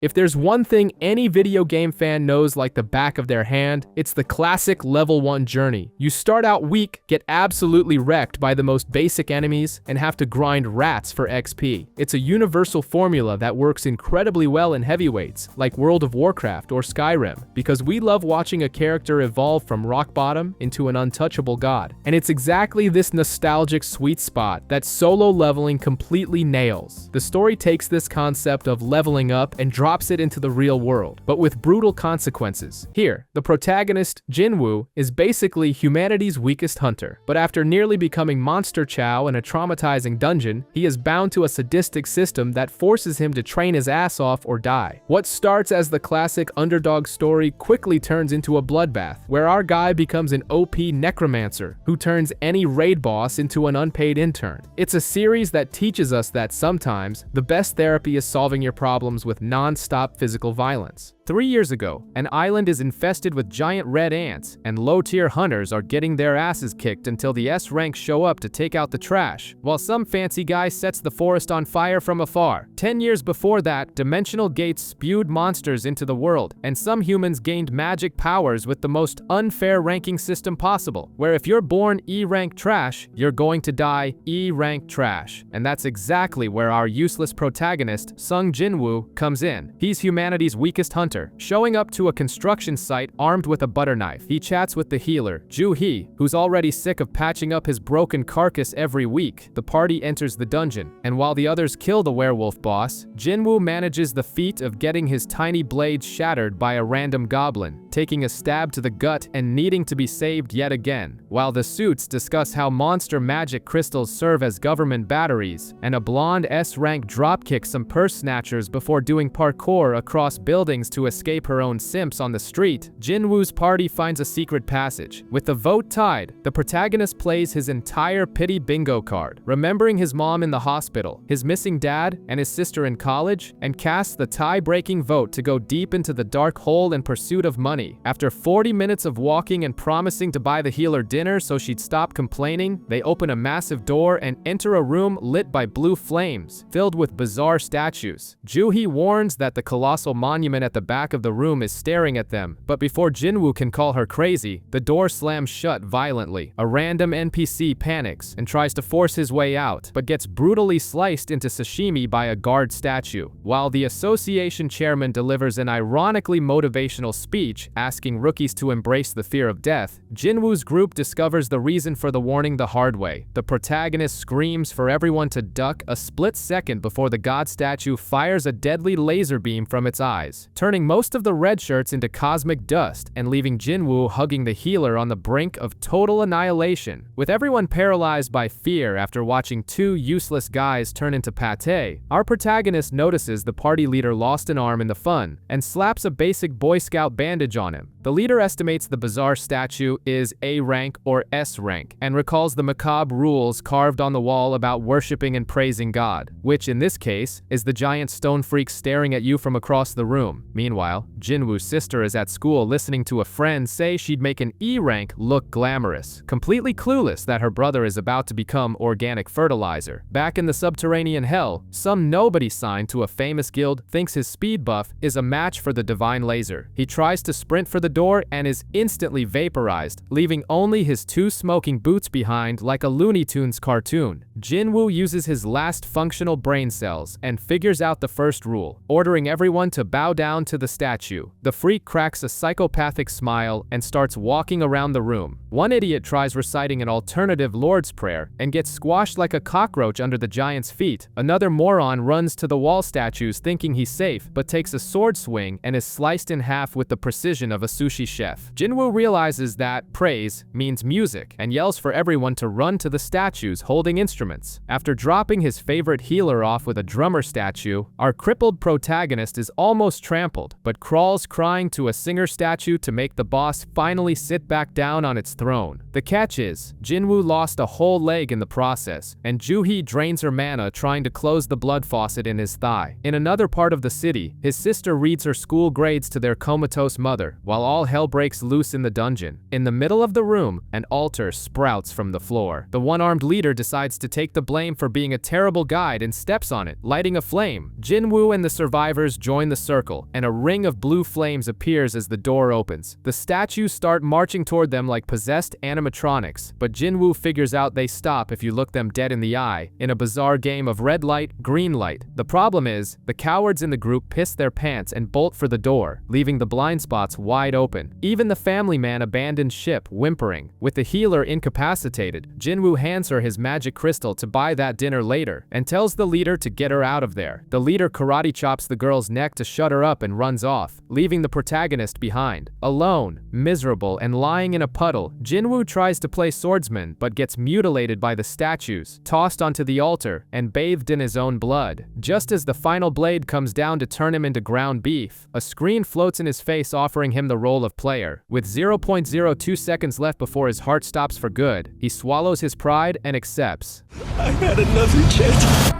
If there's one thing any video game fan knows like the back of their hand, it's the classic level 1 journey. You start out weak, get absolutely wrecked by the most basic enemies, and have to grind rats for XP. It's a universal formula that works incredibly well in heavyweights, like World of Warcraft or Skyrim, because we love watching a character evolve from rock bottom into an untouchable god. And it's exactly this nostalgic sweet spot that solo leveling completely nails. The story takes this concept of leveling up and drops it into the real world, but with brutal consequences. Here, the protagonist, Jinwoo, is basically humanity's weakest hunter, but after nearly becoming Monster Chow in a traumatizing dungeon, he is bound to a sadistic system that forces him to train his ass off or die. What starts as the classic underdog story quickly turns into a bloodbath, where our guy becomes an OP necromancer who turns any raid boss into an unpaid intern. It's a series that teaches us that sometimes the best therapy is solving your problems with non-stop physical violence. 3 years ago, an island is infested with giant red ants, and low-tier hunters are getting their asses kicked until the S-rank show up to take out the trash, while some fancy guy sets the forest on fire from afar. 10 years before that, dimensional gates spewed monsters into the world, and some humans gained magic powers with the most unfair ranking system possible, where if you're born E-rank trash, you're going to die E-rank trash. And that's exactly where our useless protagonist, Sung Jinwoo, comes in. He's humanity's weakest hunter, showing up to a construction site armed with a butter knife. He chats with the healer, Ju-hee, who's already sick of patching up his broken carcass every week. The party enters the dungeon, and while the others kill the werewolf boss, Jinwoo manages the feat of getting his tiny blade shattered by a random goblin, taking a stab to the gut and needing to be saved yet again, while the suits discuss how monster magic crystals serve as government batteries, and a blonde S-rank dropkicks some purse snatchers before doing parkour across buildings to escape her own simps on the street. Jinwoo's party finds a secret passage. With the vote tied, the protagonist plays his entire pity bingo card, remembering his mom in the hospital, his missing dad, and his sister in college, and casts the tie-breaking vote to go deep into the dark hole in pursuit of money. After 40 minutes of walking and promising to buy the healer dinner so she'd stop complaining, they open a massive door and enter a room lit by blue flames, filled with bizarre statues. Ju-hee warns that the colossal monument at the back of the room is staring at them, but before Jinwoo can call her crazy, the door slams shut violently. A random NPC panics and tries to force his way out, but gets brutally sliced into sashimi by a guard statue. While the association chairman delivers an ironically motivational speech asking rookies to embrace the fear of death, Jinwoo's group discovers the reason for the warning the hard way. The protagonist screams for everyone to duck a split second before the god statue fires a deadly laser beam from its eyes, turning most of the red shirts into cosmic dust and leaving Jinwoo hugging the healer on the brink of total annihilation. With everyone paralyzed by fear after watching two useless guys turn into pate, our protagonist notices the party leader lost an arm in the fun and slaps a basic Boy Scout bandage on him. The leader estimates the bizarre statue is A rank or S rank and recalls the macabre rules carved on the wall about worshipping and praising God, which in this case is the giant stone freak staring at you from across the room. Meanwhile, Jinwoo's sister is at school listening to a friend say she'd make an E rank look glamorous, completely clueless that her brother is about to become organic fertilizer. Back in the subterranean hell, some nobody signed to a famous guild thinks his speed buff is a match for the divine laser. He tries to sprint for the door and is instantly vaporized, leaving only his two smoking boots behind like a Looney Tunes cartoon. Jinwoo uses his last functional brain cells and figures out the first rule, ordering everyone to bow down to the statue. The freak cracks a psychopathic smile and starts walking around the room. One idiot tries reciting an alternative Lord's Prayer and gets squashed like a cockroach under the giant's feet. Another moron runs to the wall statues thinking he's safe, but takes a sword swing and is sliced in half with the precision of a sushi chef. Jinwoo realizes that praise means music and yells for everyone to run to the statues holding instruments. After dropping his favorite healer off with a drummer statue, our crippled protagonist is almost trampled, but crawls crying to a singer statue to make the boss finally sit back down on its throne. The catch is, Jinwoo lost a whole leg in the process, and Ju-hee drains her mana trying to close the blood faucet in his thigh. In another part of the city, his sister reads her school grades to their comatose mother, while all hell breaks loose in the dungeon. In the middle of the room, an altar sprouts from the floor. The one-armed leader decides to take the blame for being a terrible guide and steps on it, lighting a flame. Jinwoo and the survivors survivors join the circle, and a ring of blue flames appears as the door opens. The statues start marching toward them like possessed animatronics, but Jinwoo figures out they stop if you look them dead in the eye, in a bizarre game of red light, green light. The problem is, the cowards in the group piss their pants and bolt for the door, leaving the blind spots wide open. Even the family man abandons ship, whimpering. With the healer incapacitated, Jinwoo hands her his magic crystal to buy that dinner later, and tells the leader to get her out of there. The leader karate chops the girl's neck to shut her up and runs off, leaving the protagonist behind. Alone, miserable, and lying in a puddle, Jinwoo tries to play swordsman but gets mutilated by the statues, tossed onto the altar, and bathed in his own blood. Just as the final blade comes down to turn him into ground beef, a screen floats in his face offering him the role of player. With 0.02 seconds left before his heart stops for good, he swallows his pride and accepts. I had another chance.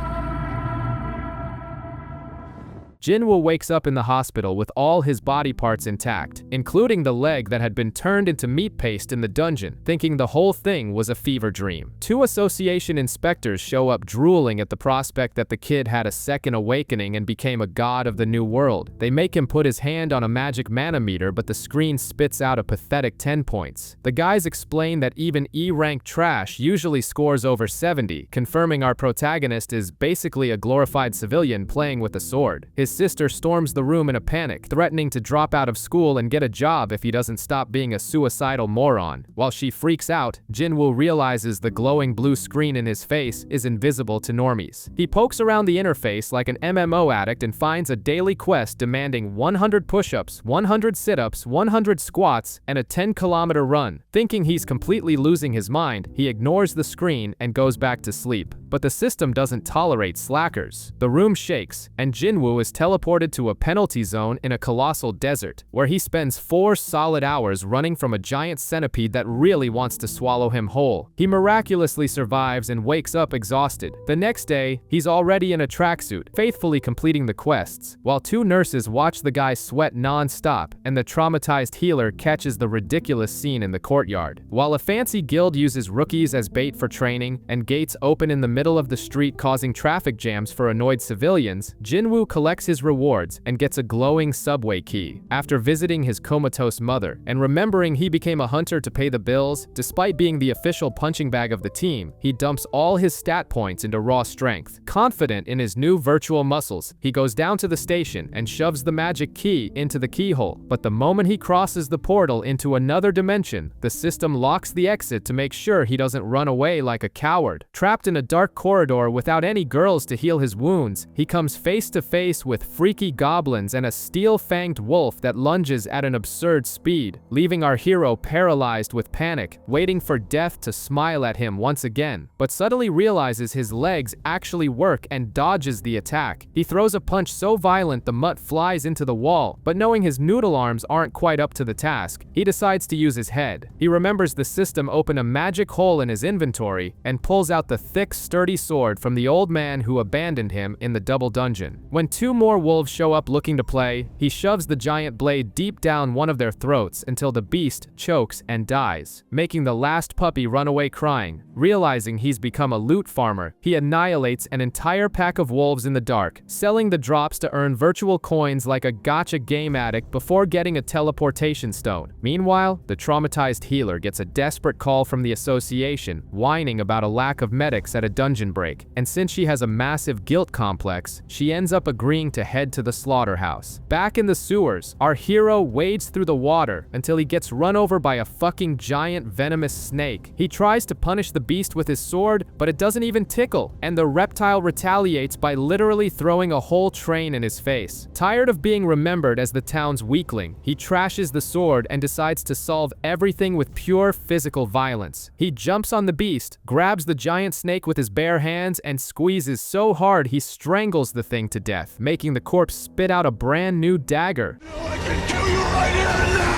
Jinwoo wakes up in the hospital with all his body parts intact, including the leg that had been turned into meat paste in the dungeon, thinking the whole thing was a fever dream. Two association inspectors show up drooling at the prospect that the kid had a second awakening and became a god of the new world. They make him put his hand on a magic mana meter, but the screen spits out a pathetic 10 points. The guys explain that even E-rank trash usually scores over 70, confirming our protagonist is basically a glorified civilian playing with a sword. His sister storms the room in a panic, threatening to drop out of school and get a job if he doesn't stop being a suicidal moron. While she freaks out, Jinwoo realizes the glowing blue screen in his face is invisible to normies. He pokes around the interface like an MMO addict and finds a daily quest demanding 100 push-ups, 100 sit-ups, 100 squats, and a 10-kilometer run. Thinking he's completely losing his mind, he ignores the screen and goes back to sleep. But the system doesn't tolerate slackers. The room shakes, and Jinwoo is teleported to a penalty zone in a colossal desert, where he spends 4 solid hours running from a giant centipede that really wants to swallow him whole. He miraculously survives and wakes up exhausted. The next day, he's already in a tracksuit, faithfully completing the quests, while 2 nurses watch the guy sweat non-stop, and the traumatized healer catches the ridiculous scene in the courtyard. While a fancy guild uses rookies as bait for training, and gates open in the middle of the street causing traffic jams for annoyed civilians, Jinwoo collects his rewards and gets a glowing subway key. After visiting his comatose mother and remembering he became a hunter to pay the bills, despite being the official punching bag of the team, he dumps all his stat points into raw strength. Confident in his new virtual muscles, he goes down to the station and shoves the magic key into the keyhole. But the moment he crosses the portal into another dimension, the system locks the exit to make sure he doesn't run away like a coward. Trapped in a dark corridor without any girls to heal his wounds, he comes face to face with freaky goblins and a steel-fanged wolf that lunges at an absurd speed, leaving our hero paralyzed with panic, waiting for death to smile at him once again, but suddenly realizes his legs actually work and dodges the attack. He throws a punch so violent the mutt flies into the wall, but knowing his noodle arms aren't quite up to the task, he decides to use his head. He remembers the system opened a magic hole in his inventory and pulls out the thick, sturdy sword from the old man who abandoned him in the double dungeon. When 2 more wolves show up looking to play, he shoves the giant blade deep down one of their throats until the beast chokes and dies, making the last puppy run away crying. Realizing he's become a loot farmer, he annihilates an entire pack of wolves in the dark, selling the drops to earn virtual coins like a gacha game addict before getting a teleportation stone. Meanwhile, the traumatized healer gets a desperate call from the association, whining about a lack of medics at a dungeon break, and since she has a massive guilt complex, she ends up agreeing to head to the slaughterhouse. Back in the sewers, our hero wades through the water until he gets run over by a fucking giant venomous snake. He tries to punish the beast with his sword, but it doesn't even tickle, and the reptile retaliates by literally throwing a whole train in his face. Tired of being remembered as the town's weakling, he trashes the sword and decides to solve everything with pure physical violence. He jumps on the beast, grabs the giant snake with his bare hands, and squeezes so hard he strangles the thing to death, making the corpse spit out a brand new dagger. I can kill you right here and now!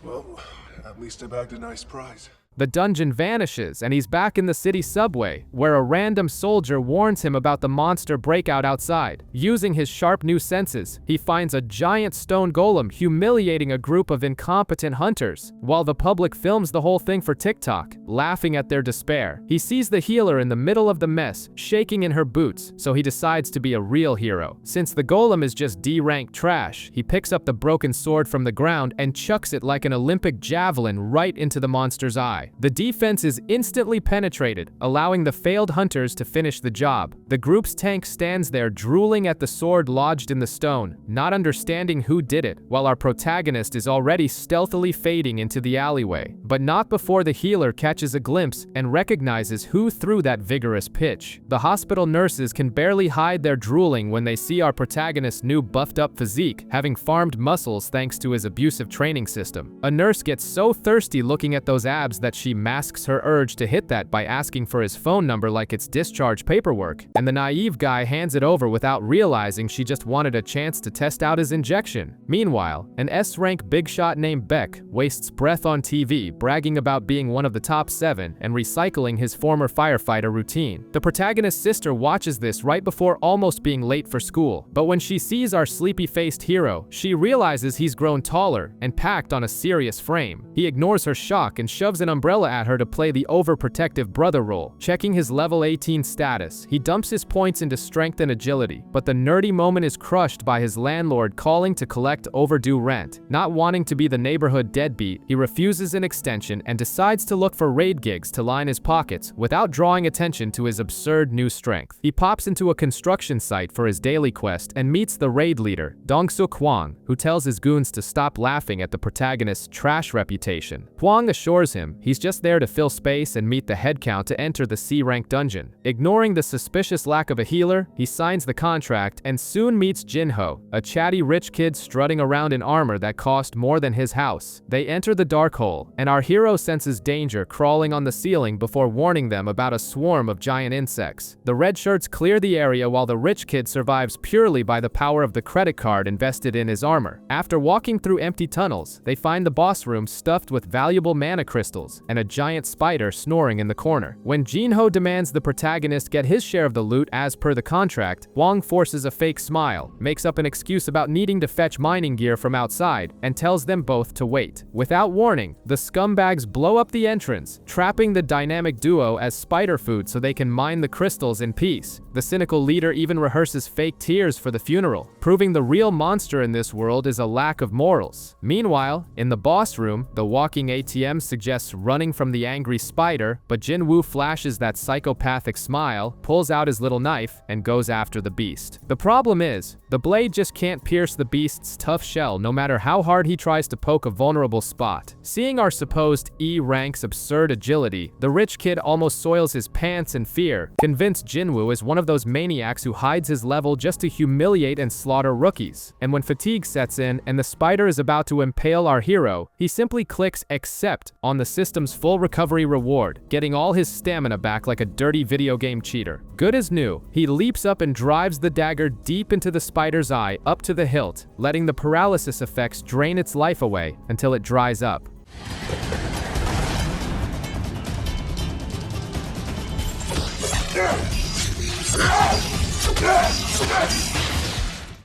Well, at least I bagged a nice prize. The dungeon vanishes and he's back in the city subway, where a random soldier warns him about the monster breakout outside. Using his sharp new senses, he finds a giant stone golem humiliating a group of incompetent hunters, while the public films the whole thing for TikTok, laughing at their despair. He sees the healer in the middle of the mess, shaking in her boots, so he decides to be a real hero. Since the golem is just D-rank trash, he picks up the broken sword from the ground and chucks it like an Olympic javelin right into the monster's eye. The defense is instantly penetrated, allowing the failed hunters to finish the job. The group's tank stands there drooling at the sword lodged in the stone, not understanding who did it, while our protagonist is already stealthily fading into the alleyway. But not before the healer catches a glimpse and recognizes who threw that vigorous pitch. The hospital nurses can barely hide their drooling when they see our protagonist's new buffed-up physique, having farmed muscles thanks to his abusive training system. A nurse gets so thirsty looking at those abs that she masks her urge to hit that by asking for his phone number like it's discharge paperwork, and the naive guy hands it over without realizing she just wanted a chance to test out his injection. Meanwhile, an S-rank big shot named Beck wastes breath on TV, bragging about being one of the top 7 and recycling his former firefighter routine. The protagonist's sister watches this right before almost being late for school, but when she sees our sleepy-faced hero, she realizes he's grown taller and packed on a serious frame. He ignores her shock and shoves an umbrella at her to play the overprotective brother role. Checking his level 18 status, he dumps his points into strength and agility, but the nerdy moment is crushed by his landlord calling to collect overdue rent. Not wanting to be the neighborhood deadbeat, he refuses an extension and decides to look for raid gigs to line his pockets without drawing attention to his absurd new strength. He pops into a construction site for his daily quest and meets the raid leader, Dong-suk Hwang, who tells his goons to stop laughing at the protagonist's trash reputation. Hwang assures him he's just there to fill space and meet the headcount to enter the C-rank dungeon. Ignoring the suspicious lack of a healer, he signs the contract and soon meets Jinho, a chatty rich kid strutting around in armor that cost more than his house. They enter the dark hole, and our hero senses danger crawling on the ceiling before warning them about a swarm of giant insects. The red shirts clear the area while the rich kid survives purely by the power of the credit card invested in his armor. After walking through empty tunnels, they find the boss room stuffed with valuable mana crystals and a giant spider snoring in the corner. When Jinho demands the protagonist get his share of the loot as per the contract, Hwang forces a fake smile, makes up an excuse about needing to fetch mining gear from outside, and tells them both to wait. Without warning, the scumbags blow up the entrance, trapping the dynamic duo as spider food so they can mine the crystals in peace. The cynical leader even rehearses fake tears for the funeral, proving the real monster in this world is a lack of morals. Meanwhile, in the boss room, the walking ATM suggests running from the angry spider, but Jinwoo flashes that psychopathic smile, pulls out his little knife, and goes after the beast. The problem is, the blade just can't pierce the beast's tough shell no matter how hard he tries to poke a vulnerable spot. Seeing our supposed E-rank's absurd agility, the rich kid almost soils his pants in fear, convinced Jinwoo is one of those maniacs who hides his level just to humiliate and slaughter rookies. And when fatigue sets in and the spider is about to impale our hero, he simply clicks accept on the system's full recovery reward, getting all his stamina back like a dirty video game cheater. Good as new, he leaps up and drives the dagger deep into the spider's eye up to the hilt, letting the paralysis effects drain its life away until it dries up.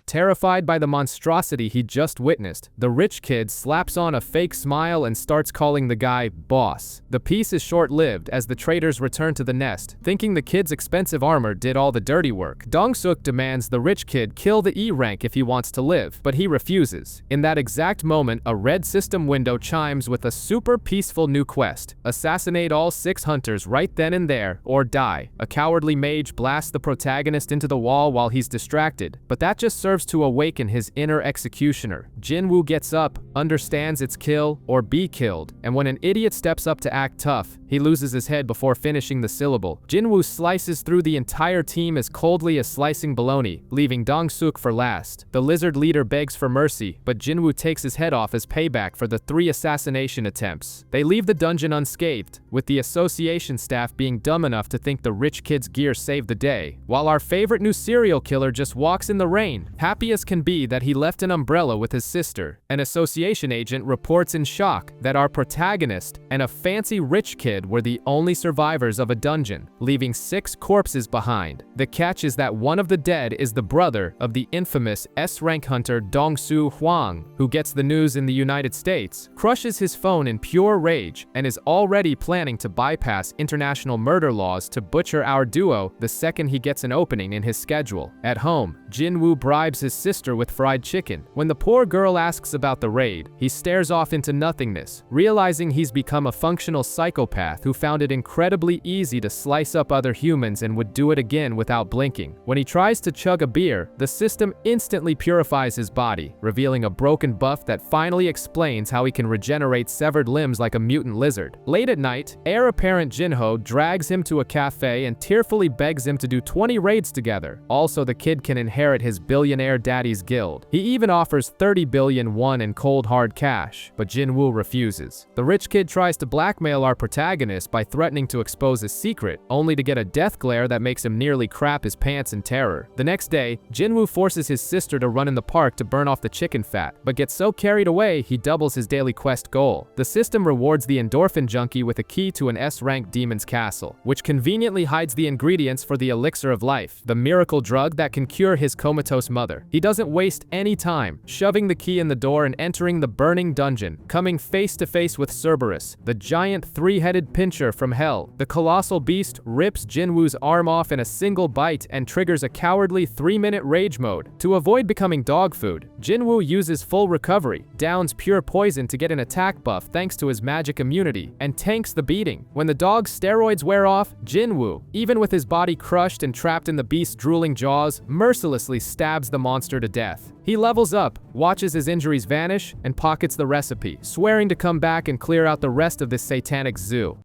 Terrified by the monstrosity he just witnessed, the rich kid slaps on a fake smile and starts calling the guy boss. The peace is short-lived as the traders return to the nest, thinking the kid's expensive armor did all the dirty work. Dong-suk demands the rich kid kill the E-rank if he wants to live, but he refuses. In that exact moment, a red system window chimes with a super peaceful new quest: assassinate all 6 hunters right then and there, or die. A cowardly mage blasts the protagonist into the wall while he's distracted, but that just serves to awaken his inner executioner. Jinwoo gets up, understands it's kill or be killed, and when an idiot steps up to act tough, He loses his head before finishing the syllable. Jinwoo slices through the entire team as coldly as slicing bologna, leaving Dong-suk for last. The lizard leader begs for mercy, but Jinwoo takes his head off as payback for the 3 assassination attempts. They leave the dungeon unscathed, with the association staff being dumb enough to think the rich kid's gear saved the day, while our favorite new serial killer just walks in the rain, happy as can be that he left an umbrella with his sister. An association agent reports in shock that our protagonist and a fancy rich kid were the only survivors of a dungeon, leaving 6 corpses behind. The catch is that one of the dead is the brother of the infamous S-rank hunter Dong-soo Hwang, who gets the news in the United States, crushes his phone in pure rage, and is already planning to bypass international murder laws to butcher our duo the second he gets an opening in his schedule. At home, Jinwoo bribes his sister with fried chicken. When the poor girl asks about the raid, he stares off into nothingness, realizing he's become a functional psychopath who found it incredibly easy to slice up other humans and would do it again without blinking. When he tries to chug a beer, the system instantly purifies his body, revealing a broken buff that finally explains how he can regenerate severed limbs like a mutant lizard. Late at night, heir apparent Jinho drags him to a cafe and tearfully begs him to do 20 raids together. Also, the kid can inherit his billionaire daddy's guild. He even offers 30 billion won in cold hard cash, but Jinwoo refuses. The rich kid tries to blackmail our protagonist by threatening to expose his secret, only to get a death glare that makes him nearly crap his pants in terror. The next day, Jinwoo forces his sister to run in the park to burn off the chicken fat, but gets so carried away he doubles his daily quest goal. The system rewards the endorphin junkie with a key to an S-rank demon's castle, which conveniently hides the ingredients for the elixir of life, the miracle drug that can cure his comatose mother. He doesn't waste any time, shoving the key in the door and entering the burning dungeon, coming face to face with Cerberus, the giant 3-headed pincher from hell. The colossal beast rips Jinwoo's arm off in a single bite and triggers a cowardly 3-minute rage mode. To avoid becoming dog food, Jinwoo uses full recovery, downs pure poison to get an attack buff thanks to his magic immunity, and tanks the beating. When the dog's steroids wear off, Jinwoo, even with his body crushed and trapped in the beast's drooling jaws, mercilessly stabs the monster to death. He levels up, watches his injuries vanish, and pockets the recipe, swearing to come back and clear out the rest of this satanic zoo.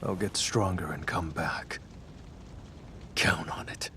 I'll get stronger and come back. Count on it.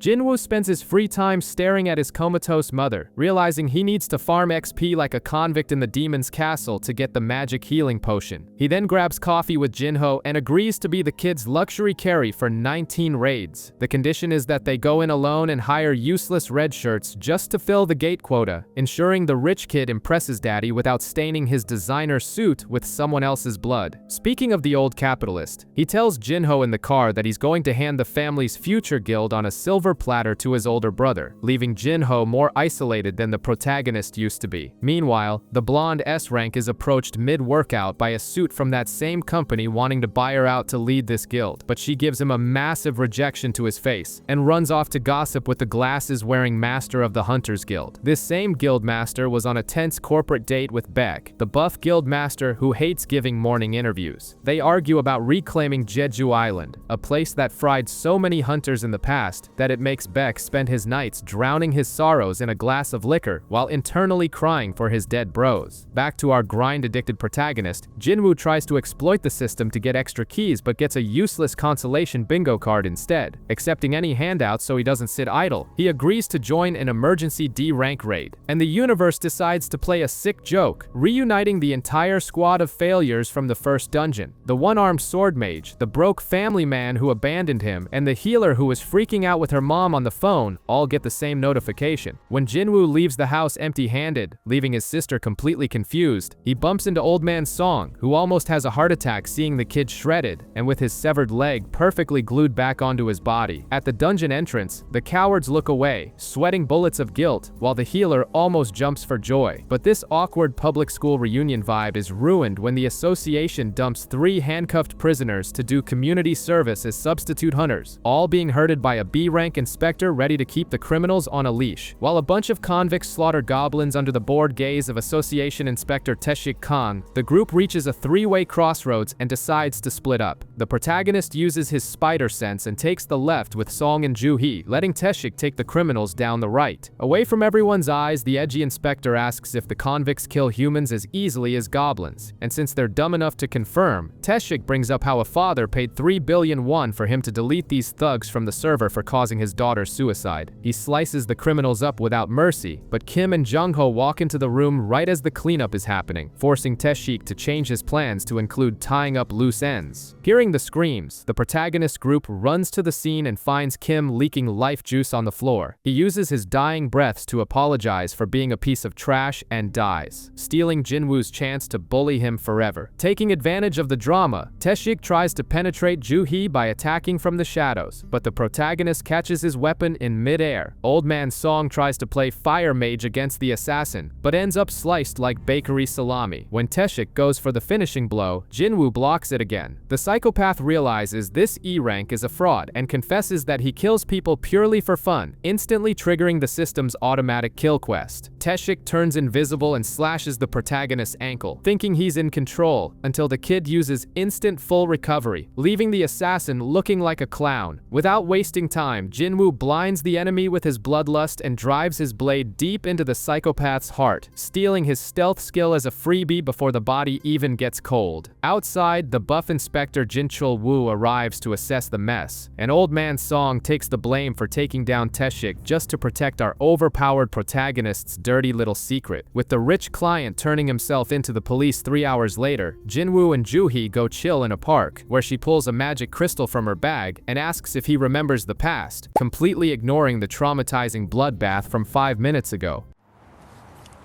Jinwoo spends his free time staring at his comatose mother, realizing he needs to farm XP like a convict in the demon's castle to get the magic healing potion. He then grabs coffee with Jinho and agrees to be the kid's luxury carry for 19 raids. The condition is that they go in alone and hire useless red shirts just to fill the gate quota, ensuring the rich kid impresses daddy without staining his designer suit with someone else's blood. Speaking of the old capitalist, he tells Jinho in the car that he's going to hand the family's future guild on a silver platter to his older brother, leaving Jinho more isolated than the protagonist used to be. Meanwhile, the blonde S-rank is approached mid-workout by a suit from that same company wanting to buy her out to lead this guild, but she gives him a massive rejection to his face and runs off to gossip with the glasses-wearing master of the Hunters Guild. This same guild master was on a tense corporate date with Beck, the buff guild master who hates giving morning interviews. They argue about reclaiming Jeju Island, a place that fried so many hunters in the past that it makes Beck spend his nights drowning his sorrows in a glass of liquor while internally crying for his dead bros. Back to our grind-addicted protagonist, Jinwoo tries to exploit the system to get extra keys but gets a useless consolation bingo card instead. Accepting any handouts so he doesn't sit idle, he agrees to join an emergency D-rank raid, and the universe decides to play a sick joke, reuniting the entire squad of failures from the first dungeon. The one-armed sword mage, the broke family man who abandoned him, and the healer who was freaking out with her mom on the phone all get the same notification. When Jinwoo leaves the house empty-handed, leaving his sister completely confused, he bumps into Old Man Song, who almost has a heart attack seeing the kid shredded and with his severed leg perfectly glued back onto his body. At the dungeon entrance, the cowards look away, sweating bullets of guilt, while the healer almost jumps for joy. But this awkward public school reunion vibe is ruined when the association dumps 3 handcuffed prisoners to do community service as substitute hunters, all being herded by a B-rank inspector ready to keep the criminals on a leash. While a bunch of convicts slaughter goblins under the bored gaze of Association Inspector Teshik Khan, the group reaches a three-way crossroads and decides to split up. The protagonist uses his spider sense and takes the left with Song and Ju-hee, letting Teshik take the criminals down the right. Away from everyone's eyes, the edgy inspector asks if the convicts kill humans as easily as goblins, and since they're dumb enough to confirm, Teshik brings up how a father paid 3 billion won for him to delete these thugs from the server for causing his daughter's suicide. He slices the criminals up without mercy, but Kim and Jung-ho walk into the room right as the cleanup is happening, forcing Teshik to change his plans to include tying up loose ends. Hearing the screams, the protagonist group runs to the scene and finds Kim leaking life juice on the floor. He uses his dying breaths to apologize for being a piece of trash and dies, stealing Jinwoo's chance to bully him forever. Taking advantage of the drama, Teshik tries to penetrate Ju-hee by attacking from the shadows, but the protagonist catches his weapon in mid-air. Old Man Song tries to play fire mage against the assassin, but ends up sliced like bakery salami. When Teshik goes for the finishing blow, Jinwoo blocks it again. The psychopath realizes this E-rank is a fraud and confesses that he kills people purely for fun, instantly triggering the system's automatic kill quest. Teshik turns invisible and slashes the protagonist's ankle, thinking he's in control, until the kid uses instant full recovery, leaving the assassin looking like a clown. Without wasting time, Jinwoo blinds the enemy with his bloodlust and drives his blade deep into the psychopath's heart, stealing his stealth skill as a freebie before the body even gets cold. Outside, the buff inspector Jin Chul-woo arrives to assess the mess, and Old Man Song takes the blame for taking down Teshik just to protect our overpowered protagonist's dirty little secret. With the rich client turning himself into the police 3 hours later, Jinwoo and Ju-hee go chill in a park, where she pulls a magic crystal from her bag and asks if he remembers the past, completely ignoring the traumatizing bloodbath from 5 minutes ago.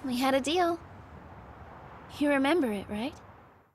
We had a deal. You remember it, right?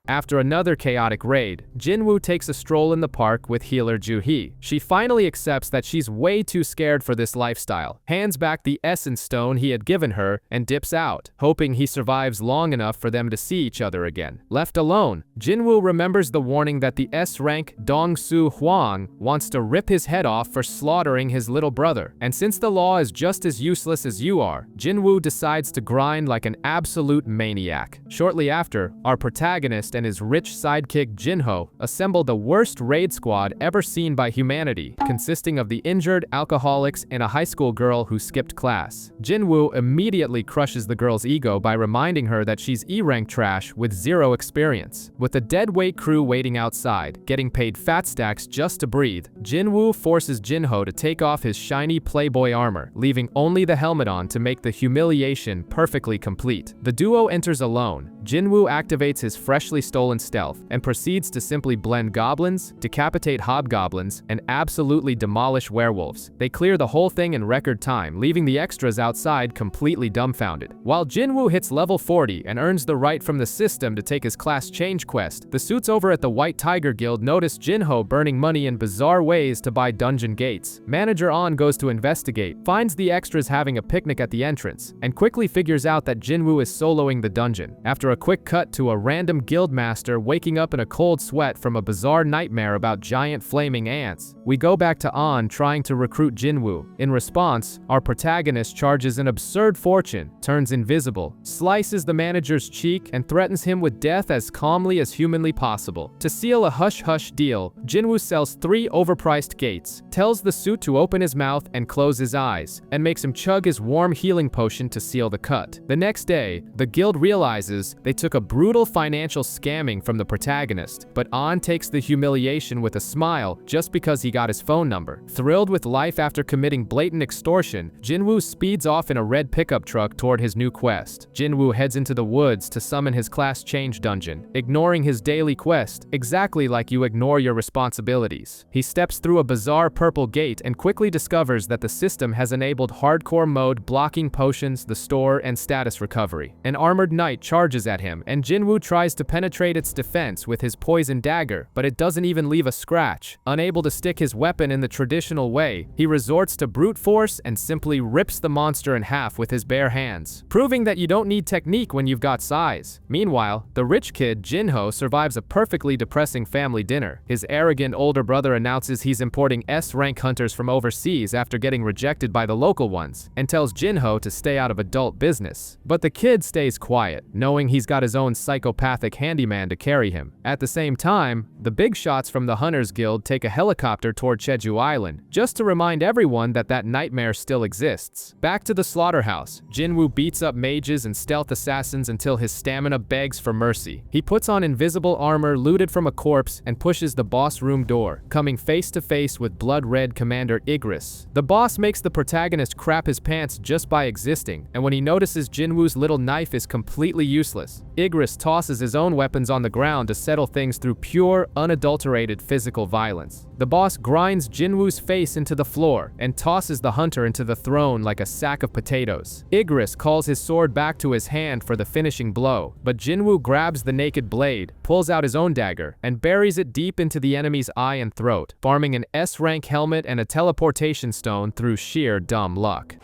After another chaotic raid, Jinwoo takes a stroll in the park with healer Ju-hee. She finally accepts that she's way too scared for this lifestyle, hands back the essence stone he had given her, and dips out, hoping he survives long enough for them to see each other again. Left alone, Jinwoo remembers the warning that the S-rank Dong-soo Hwang wants to rip his head off for slaughtering his little brother. And since the law is just as useless as you are, Jinwoo decides to grind like an absolute maniac. Shortly after, our protagonist and his rich sidekick Jinho assemble the worst raid squad ever seen by humanity, consisting of the injured, alcoholics, and a high school girl who skipped class. Jinwoo immediately crushes the girl's ego by reminding her that she's E-rank trash with 0 experience. With a deadweight crew waiting outside, getting paid fat stacks just to breathe, Jinwoo forces Jinho to take off his shiny Playboy armor, leaving only the helmet on to make the humiliation perfectly complete. The duo enters alone. Jinwoo activates his freshly stolen stealth and proceeds to simply blend goblins, decapitate hobgoblins, and absolutely demolish werewolves. They clear the whole thing in record time, leaving the extras outside completely dumbfounded. While Jinwoo hits level 40 and earns the right from the system to take his class change quest, the suits over at the White Tiger Guild notice Jinho burning money in bizarre ways to buy dungeon gates. Manager On goes to investigate, finds the extras having a picnic at the entrance, and quickly figures out that Jinwoo is soloing the dungeon. After a quick cut to a random guildmaster waking up in a cold sweat from a bizarre nightmare about giant flaming ants, we go back to On trying to recruit Jinwoo. In response, our protagonist charges an absurd fortune, turns invisible, slices the manager's cheek, and threatens him with death as calmly as humanly possible. To seal a hush-hush deal, Jinwoo sells 3 overpriced gates, tells the suit to open his mouth and close his eyes, and makes him chug his warm healing potion to seal the cut. The next day, the guild realizes they took a brutal financial scamming from the protagonist, but On takes the humiliation with a smile just because he got his phone number. Thrilled with life after committing blatant extortion, Jinwoo speeds off in a red pickup truck toward his new quest. Jinwoo heads into the woods to summon his class change dungeon, ignoring his daily quest, exactly like you ignore your responsibilities. He steps through a bizarre purple gate and quickly discovers that the system has enabled hardcore mode blocking potions, the store, and status recovery. An armored knight charges at him, and Jinwoo tries to penetrate its defense with his poison dagger, but it doesn't even leave a scratch. Unable to stick his weapon in the traditional way, he resorts to brute force and simply rips the monster in half with his bare hands, proving that you don't need technique when you've got size. Meanwhile, the rich kid, Jinho, survives a perfectly depressing family dinner. His arrogant older brother announces he's importing S-rank hunters from overseas after getting rejected by the local ones, and tells Jinho to stay out of adult business. But the kid stays quiet, knowing he's got his own psychopathic handyman to carry him. At the same time, the big shots from the Hunters Guild take a helicopter toward Jeju Island, just to remind everyone that that nightmare still exists. Back to the slaughterhouse, Jinwoo beats up mages and stealth assassins until his stamina begs for mercy. He puts on invisible armor looted from a corpse and pushes the boss room door, coming face to face with blood-red Commander Igris. The boss makes the protagonist crap his pants just by existing, and when he notices Jinwoo's little knife is completely useless, Igris tosses his own weapons on the ground to settle things through pure, unadulterated physical violence. The boss grinds Jinwoo's face into the floor and tosses the hunter into the throne like a sack of potatoes. Igris calls his sword back to his hand for the finishing blow, but Jinwoo grabs the naked blade, pulls out his own dagger, and buries it deep into the enemy's eye and throat, farming an S-rank helmet and a teleportation stone through sheer dumb luck.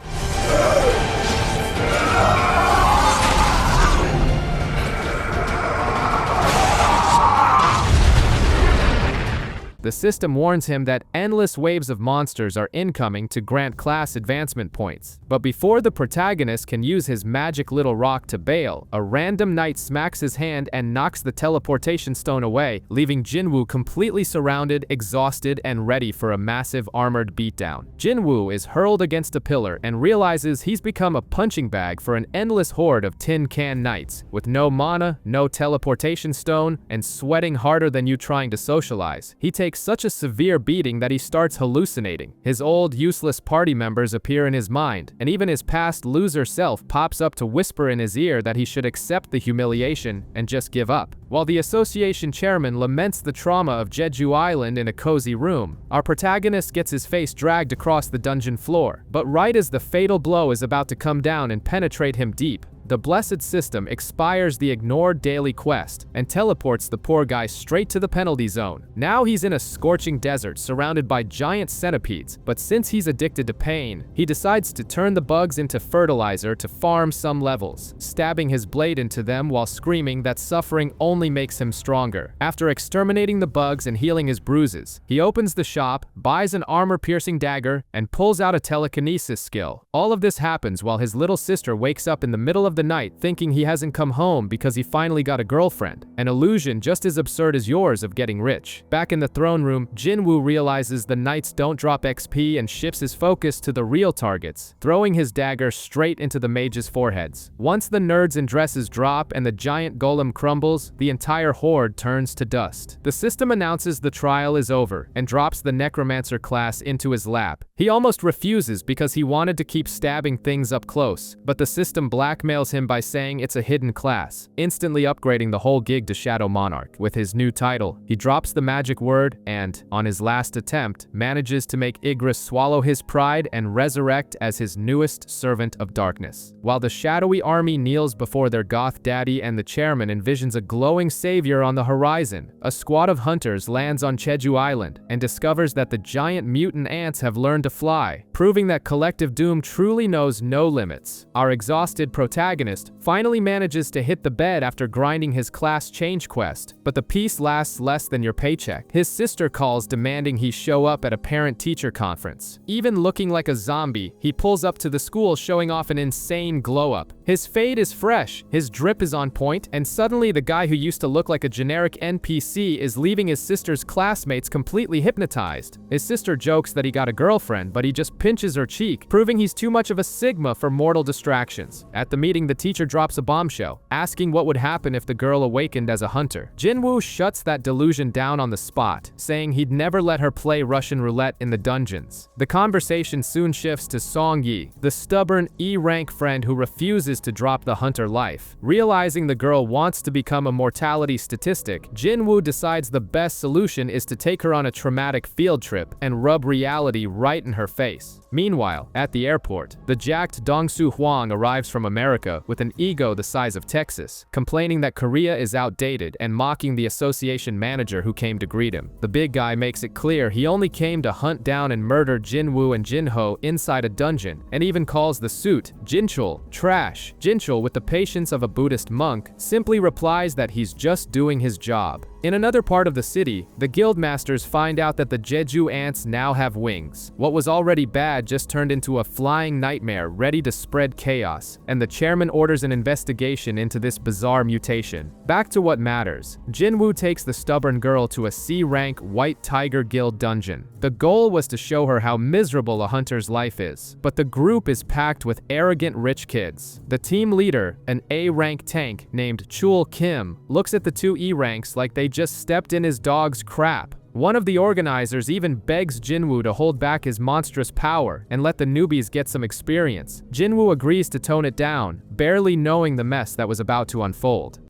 The system warns him that endless waves of monsters are incoming to grant class advancement points. But before the protagonist can use his magic little rock to bail, a random knight smacks his hand and knocks the teleportation stone away, leaving Jinwoo completely surrounded, exhausted, and ready for a massive armored beatdown. Jinwoo is hurled against a pillar and realizes he's become a punching bag for an endless horde of tin can knights, with no mana, no teleportation stone, and sweating harder than you trying to socialize. He takes such a severe beating that he starts hallucinating. His old, useless party members appear in his mind, and even his past loser self pops up to whisper in his ear that he should accept the humiliation and just give up. While the association chairman laments the trauma of Jeju Island in a cozy room, our protagonist gets his face dragged across the dungeon floor. But right as the fatal blow is about to come down and penetrate him deep, the blessed system expires the ignored daily quest and teleports the poor guy straight to the penalty zone. Now he's in a scorching desert surrounded by giant centipedes, but since he's addicted to pain, he decides to turn the bugs into fertilizer to farm some levels, stabbing his blade into them while screaming that suffering only makes him stronger. After exterminating the bugs and healing his bruises, he opens the shop, buys an armor-piercing dagger, and pulls out a telekinesis skill. All of this happens while his little sister wakes up in the middle of the night thinking he hasn't come home because he finally got a girlfriend, an illusion just as absurd as yours of getting rich. Back in the throne room, Jinwoo realizes the knights don't drop XP and shifts his focus to the real targets, throwing his dagger straight into the mages' foreheads. Once the nerds in dresses drop and the giant golem crumbles, the entire horde turns to dust. The system announces the trial is over and drops the necromancer class into his lap. He almost refuses because he wanted to keep stabbing things up close, but the system blackmails him by saying it's a hidden class, instantly upgrading the whole gig to Shadow Monarch. With his new title, he drops the magic word and, on his last attempt, manages to make Igris swallow his pride and resurrect as his newest servant of darkness. While the shadowy army kneels before their goth daddy and the chairman envisions a glowing savior on the horizon, a squad of hunters lands on Jeju Island and discovers that the giant mutant ants have learned to fly, proving that collective doom truly knows no limits. Our exhausted protagonist finally manages to hit the bed after grinding his class change quest, but the peace lasts less than your paycheck. His sister calls demanding he show up at a parent-teacher conference. Even looking like a zombie, he pulls up to the school showing off an insane glow-up. His fade is fresh, his drip is on point, and suddenly the guy who used to look like a generic NPC is leaving his sister's classmates completely hypnotized. His sister jokes that he got a girlfriend, but he just pinches her cheek, proving he's too much of a Sigma for mortal distractions. At the meeting, the teacher drops a bombshell, asking what would happen if the girl awakened as a hunter. Jinwoo shuts that delusion down on the spot, saying he'd never let her play Russian roulette in the dungeons. The conversation soon shifts to Song Yi, the stubborn E-rank friend who refuses to drop the hunter life. Realizing the girl wants to become a mortality statistic, Jinwoo decides the best solution is to take her on a traumatic field trip and rub reality right in her face. soldiers. Meanwhile, at the airport, the jacked Dong-Soo Hwang arrives from America with an ego the size of Texas, complaining that Korea is outdated and mocking the association manager who came to greet him. The big guy makes it clear he only came to hunt down and murder Jinwoo and Jinho inside a dungeon, and even calls the suit, Jinchul, trash. Jinchul, with the patience of a Buddhist monk, simply replies that he's just doing his job. In another part of the city, the guildmasters find out that the Jeju ants now have wings. What was already bad just turned into a flying nightmare ready to spread chaos, and the chairman orders an investigation into this bizarre mutation. Back to what matters. Jinwoo takes the stubborn girl to a C-rank White Tiger Guild dungeon. The goal was to show her how miserable a hunter's life is, but the group is packed with arrogant rich kids. The team leader, an A-rank tank named Chul Kim, looks at the two E-ranks like they just stepped in his dog's crap. One of the organizers even begs Jinwoo to hold back his monstrous power and let the newbies get some experience. Jinwoo agrees to tone it down, barely knowing the mess that was about to unfold.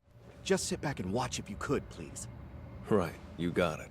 Just sit back and watch if you could, please. Right, you got it.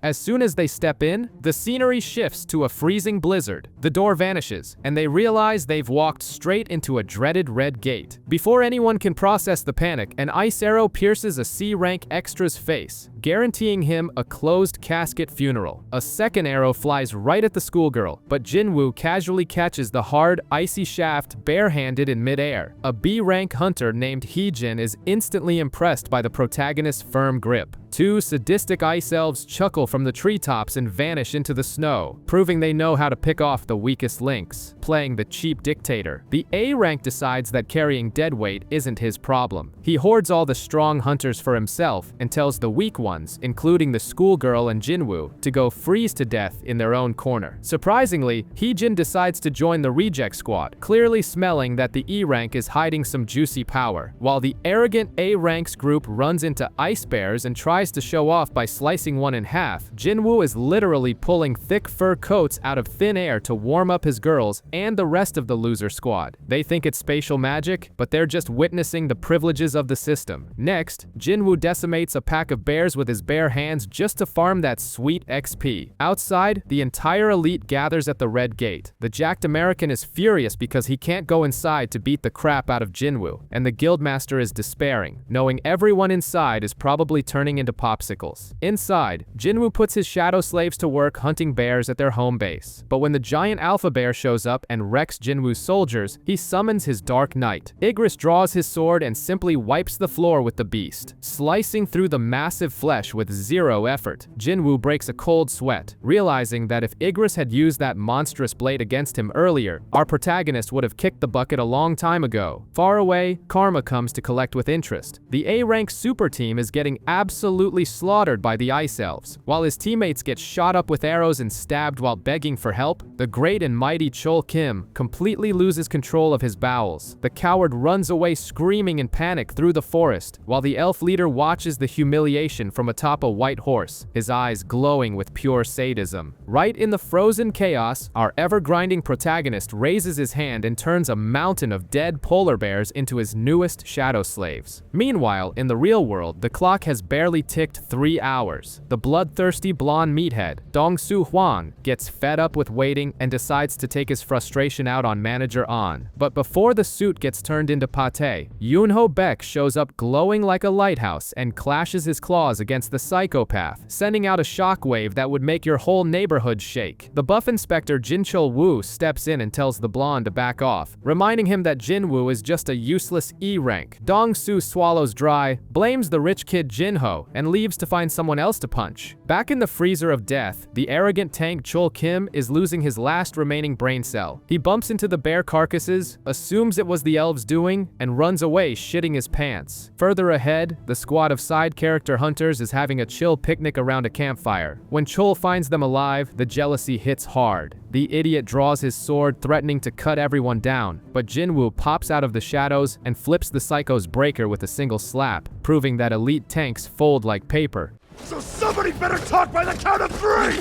As soon as they step in, the scenery shifts to a freezing blizzard. The door vanishes, and they realize they've walked straight into a dreaded red gate. Before anyone can process the panic, an ice arrow pierces a C-rank extra's face, guaranteeing him a closed casket funeral. A second arrow flies right at the schoolgirl, but Jinwoo casually catches the hard, icy shaft barehanded in midair. A B-rank hunter named Heejin is instantly impressed by the protagonist's firm grip. Two sadistic ice elves chuckle from the treetops and vanish into the snow, proving they know how to pick off the weakest links. Playing the cheap dictator, the A-rank decides that carrying deadweight isn't his problem. He hoards all the strong hunters for himself and tells the weak ones, including the schoolgirl and Jinwoo, to go freeze to death in their own corner. Surprisingly, Heejin decides to join the reject squad, clearly smelling that the E-rank is hiding some juicy power, while the arrogant A-rank's group runs into ice bears and tries to show off by slicing one in half. Jinwoo is literally pulling thick fur coats out of thin air to warm up his girls and the rest of the loser squad. They think it's spatial magic, but they're just witnessing the privileges of the system. Next, Jinwoo decimates a pack of bears with his bare hands just to farm that sweet XP. Outside, the entire elite gathers at the red gate. The jacked American is furious because he can't go inside to beat the crap out of Jinwoo, and the guildmaster is despairing, knowing everyone inside is probably turning into popsicles. Inside, Jinwoo puts his shadow slaves to work hunting bears at their home base. But when the giant alpha bear shows up and wrecks Jinwoo's soldiers, he summons his Dark Knight. Igris draws his sword and simply wipes the floor with the beast, slicing through the massive flesh with zero effort. Jinwoo breaks a cold sweat, realizing that if Igris had used that monstrous blade against him earlier, our protagonist would have kicked the bucket a long time ago. Far away, Karma comes to collect with interest. The A-rank super team is getting absolutely slaughtered by the ice elves. While his teammates get shot up with arrows and stabbed while begging for help, the great and mighty Chul Kim completely loses control of his bowels. The coward runs away screaming in panic through the forest, while the elf leader watches the humiliation from atop a white horse, his eyes glowing with pure sadism. Right in the frozen chaos, our ever-grinding protagonist raises his hand and turns a mountain of dead polar bears into his newest shadow slaves. Meanwhile, in the real world, the clock has barely ticked 3 hours. The bloodthirsty blonde meathead, Dong-Soo Hwang, gets fed up with waiting and decides to take his frustration out on manager An. But before the suit gets turned into pate, Yoonho Baek shows up glowing like a lighthouse and clashes his claws against the psychopath, sending out a shockwave that would make your whole neighborhood shake. The buff inspector Jinchul Woo steps in and tells the blonde to back off, reminding him that Jinwoo is just a useless E-rank. Dong-Soo swallows dry, blames the rich kid Jinho, and leaves to find someone else to punch. Back in the freezer of death, the arrogant tank Chul Kim is losing his last remaining brain cell. He bumps into the bear carcasses, assumes it was the elves' doing, and runs away shitting his pants. Further ahead, the squad of side character hunters is having a chill picnic around a campfire. When Chul finds them alive, the jealousy hits hard. The idiot draws his sword, threatening to cut everyone down, but Jinwoo pops out of the shadows and flips the psycho's breaker with a single slap, proving that elite tanks fold like paper. So somebody better talk by the count of 3!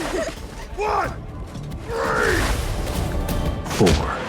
1, 3! 4.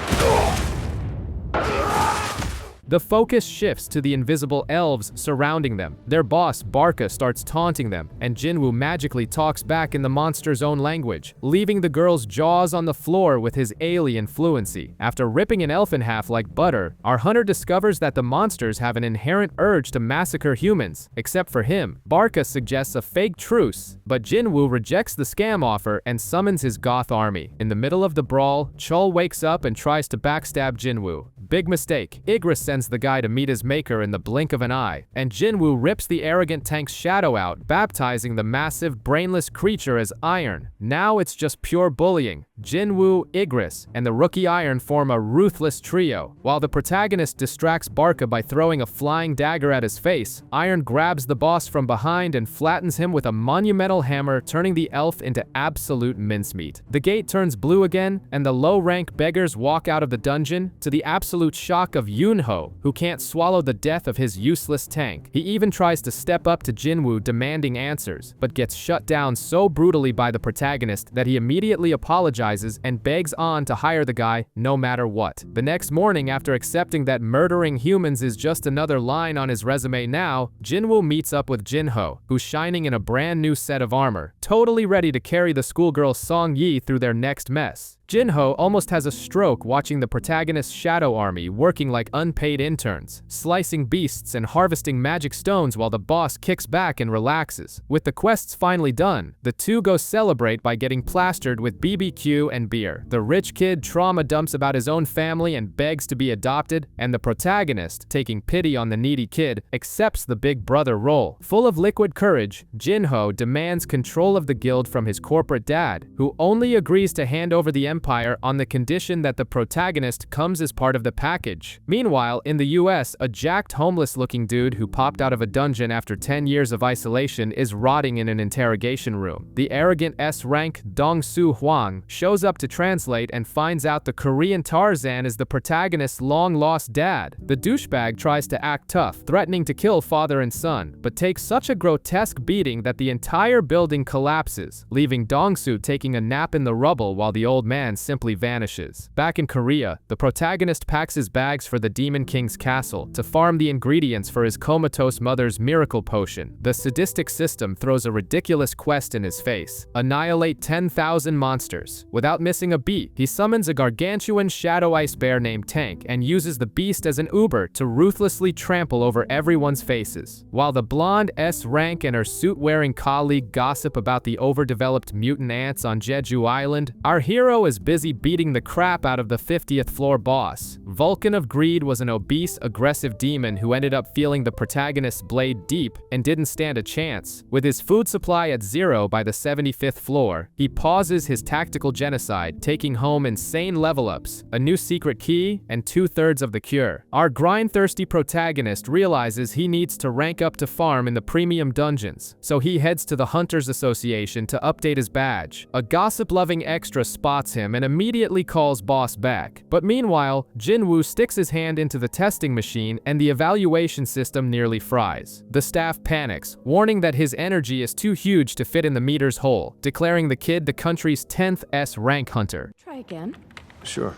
The focus shifts to the invisible elves surrounding them. Their boss, Barca, starts taunting them, and Jinwoo magically talks back in the monster's own language, leaving the girl's jaws on the floor with his alien fluency. After ripping an elf in half like butter, our hunter discovers that the monsters have an inherent urge to massacre humans. Except for him, Barca suggests a fake truce, but Jinwoo rejects the scam offer and summons his goth army. In the middle of the brawl, Chul wakes up and tries to backstab Jinwoo. Big mistake. Igris sends the guy to meet his maker in the blink of an eye, and Jinwoo rips the arrogant tank's shadow out, baptizing the massive, brainless creature as Iron. Now it's just pure bullying. Jinwoo, Igris, and the rookie Iron form a ruthless trio. While the protagonist distracts Barca by throwing a flying dagger at his face, Iron grabs the boss from behind and flattens him with a monumental hammer, turning the elf into absolute mincemeat. The gate turns blue again, and the low-rank beggars walk out of the dungeon, to the absolute shock of Yunho, who can't swallow the death of his useless tank. He even tries to step up to Jinwoo demanding answers, but gets shut down so brutally by the protagonist that he immediately apologizes and begs On to hire the guy no matter what. The next morning, after accepting that murdering humans is just another line on his resume now, Jinwoo meets up with Jinho, who's shining in a brand new set of armor, totally ready to carry the schoolgirl Song Yi through their next mess. Jinho almost has a stroke watching the protagonist's shadow army working like unpaid interns, slicing beasts and harvesting magic stones while the boss kicks back and relaxes. With the quests finally done, the two go celebrate by getting plastered with BBQ and beer. The rich kid trauma dumps about his own family and begs to be adopted, and the protagonist, taking pity on the needy kid, accepts the big brother role. Full of liquid courage, Jinho demands control of the guild from his corporate dad, who only agrees to hand over the empire on the condition that the protagonist comes as part of the package. Meanwhile, in the US, a jacked homeless-looking dude who popped out of a dungeon after 10 years of isolation is rotting in an interrogation room. The arrogant S-rank Dong-Soo Hwang shows up to translate and finds out the Korean Tarzan is the protagonist's long-lost dad. The douchebag tries to act tough, threatening to kill father and son, but takes such a grotesque beating that the entire building collapses, leaving Dong-Soo taking a nap in the rubble while the old man simply vanishes. Back in Korea, the protagonist packs his bags for the Demon King's castle to farm the ingredients for his comatose mother's miracle potion. The sadistic system throws a ridiculous quest in his face: annihilate 10,000 monsters. Without missing a beat, he summons a gargantuan shadow ice bear named Tank and uses the beast as an Uber to ruthlessly trample over everyone's faces. While the blonde S-rank and her suit-wearing colleague gossip about the overdeveloped mutant ants on Jeju Island, our hero is busy beating the crap out of the 50th floor boss. Vulcan of Greed was an obese, aggressive demon who ended up feeling the protagonist's blade deep and didn't stand a chance. With his food supply at 0 by the 75th floor, he pauses his tactical genocide, taking home insane level-ups, a new secret key, and 2/3 of the cure. Our grind-thirsty protagonist realizes he needs to rank up to farm in the premium dungeons, so he heads to the Hunters Association to update his badge. A gossip-loving extra spots him and immediately calls boss back. But meanwhile, Jinwoo sticks his hand into the testing machine and the evaluation system nearly fries. The staff panics, warning that his energy is too huge to fit in the meter's hole, declaring the kid the country's 10th S-rank hunter. Try again. Sure.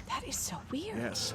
That is so weird. Yes.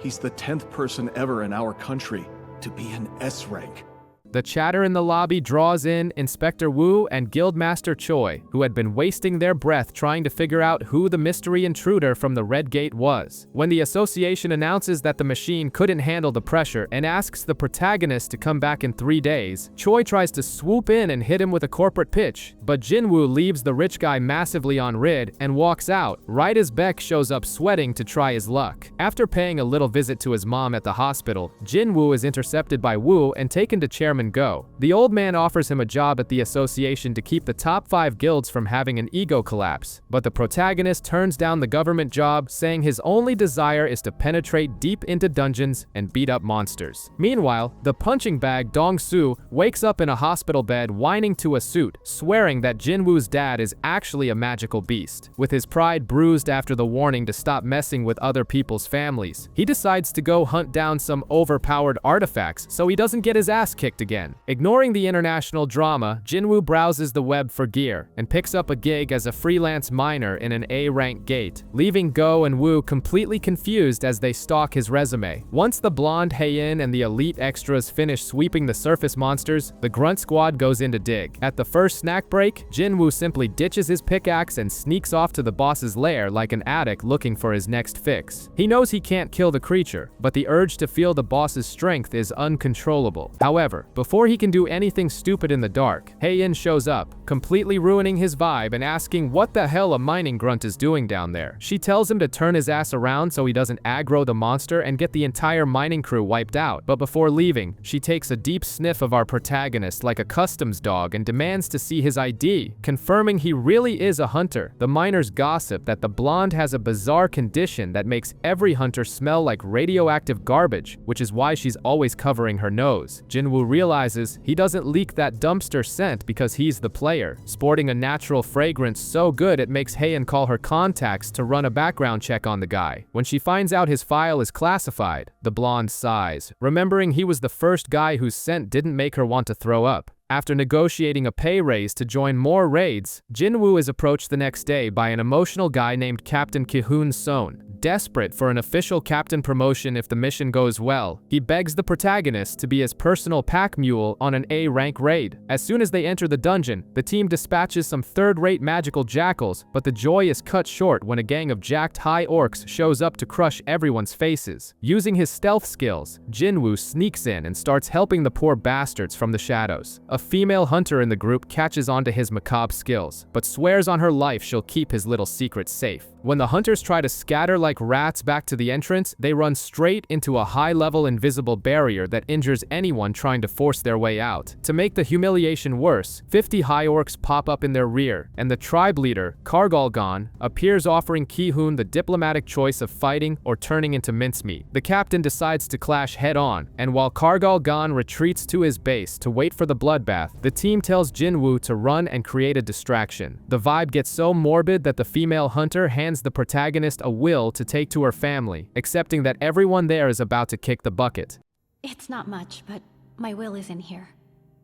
He's the 10th person ever in our country to be an S rank. The chatter in the lobby draws in Inspector Wu and Guildmaster Choi, who had been wasting their breath trying to figure out who the mystery intruder from the Red Gate was. When the association announces that the machine couldn't handle the pressure and asks the protagonist to come back in 3 days, Choi tries to swoop in and hit him with a corporate pitch, but Jinwoo leaves the rich guy massively on rid and walks out, right as Beck shows up sweating to try his luck. After paying a little visit to his mom at the hospital, Jinwoo is intercepted by Wu and taken to Chairman Go. The old man offers him a job at the association to keep the top 5 guilds from having an ego collapse, but the protagonist turns down the government job, saying his only desire is to penetrate deep into dungeons and beat up monsters. Meanwhile, the punching bag Dong-Soo wakes up in a hospital bed whining to a suit, swearing that Jinwoo's dad is actually a magical beast. With his pride bruised after the warning to stop messing with other people's families, he decides to go hunt down some overpowered artifacts so he doesn't get his ass kicked again. again. Ignoring the international drama, Jinwoo browses the web for gear and picks up a gig as a freelance miner in an A-rank gate, leaving Go and Woo completely confused as they stalk his resume. Once the blonde Haein and the elite extras finish sweeping the surface monsters, the grunt squad goes in to dig. At the first snack break, Jinwoo simply ditches his pickaxe and sneaks off to the boss's lair like an addict looking for his next fix. He knows he can't kill the creature, but the urge to feel the boss's strength is uncontrollable. However, before he can do anything stupid in the dark, Haein shows up, completely ruining his vibe and asking what the hell a mining grunt is doing down there. She tells him to turn his ass around so he doesn't aggro the monster and get the entire mining crew wiped out. But before leaving, she takes a deep sniff of our protagonist like a customs dog and demands to see his ID, confirming he really is a hunter. The miners gossip that the blonde has a bizarre condition that makes every hunter smell like radioactive garbage, which is why she's always covering her nose. Jinwoo realizes he doesn't leak that dumpster scent because he's the player, sporting a natural fragrance so good it makes Haein call her contacts to run a background check on the guy. When she finds out his file is classified, the blonde sighs, remembering he was the first guy whose scent didn't make her want to throw up. After negotiating a pay raise to join more raids, Jinwoo is approached the next day by an emotional guy named Captain Ki-hoon Son. Desperate for an official captain promotion if the mission goes well, he begs the protagonist to be his personal pack mule on an A-rank raid. As soon as they enter the dungeon, the team dispatches some third-rate magical jackals, but the joy is cut short when a gang of jacked high orcs shows up to crush everyone's faces. Using his stealth skills, Jinwoo sneaks in and starts helping the poor bastards from the shadows. A female hunter in the group catches onto his macabre skills, but swears on her life she'll keep his little secret safe. When the hunters try to scatter like rats back to the entrance, they run straight into a high-level invisible barrier that injures anyone trying to force their way out. To make the humiliation worse, 50 high orcs pop up in their rear, and the tribe leader, Kargalgon, appears offering Ki-hoon the diplomatic choice of fighting or turning into mincemeat. The captain decides to clash head-on, and while Kargalgon retreats to his base to wait for the bloodbath, the team tells Jinwoo to run and create a distraction. The vibe gets so morbid that the female hunter hands the protagonist a will to take to her family, accepting that everyone there is about to kick the bucket. It's not much, but my will is in here.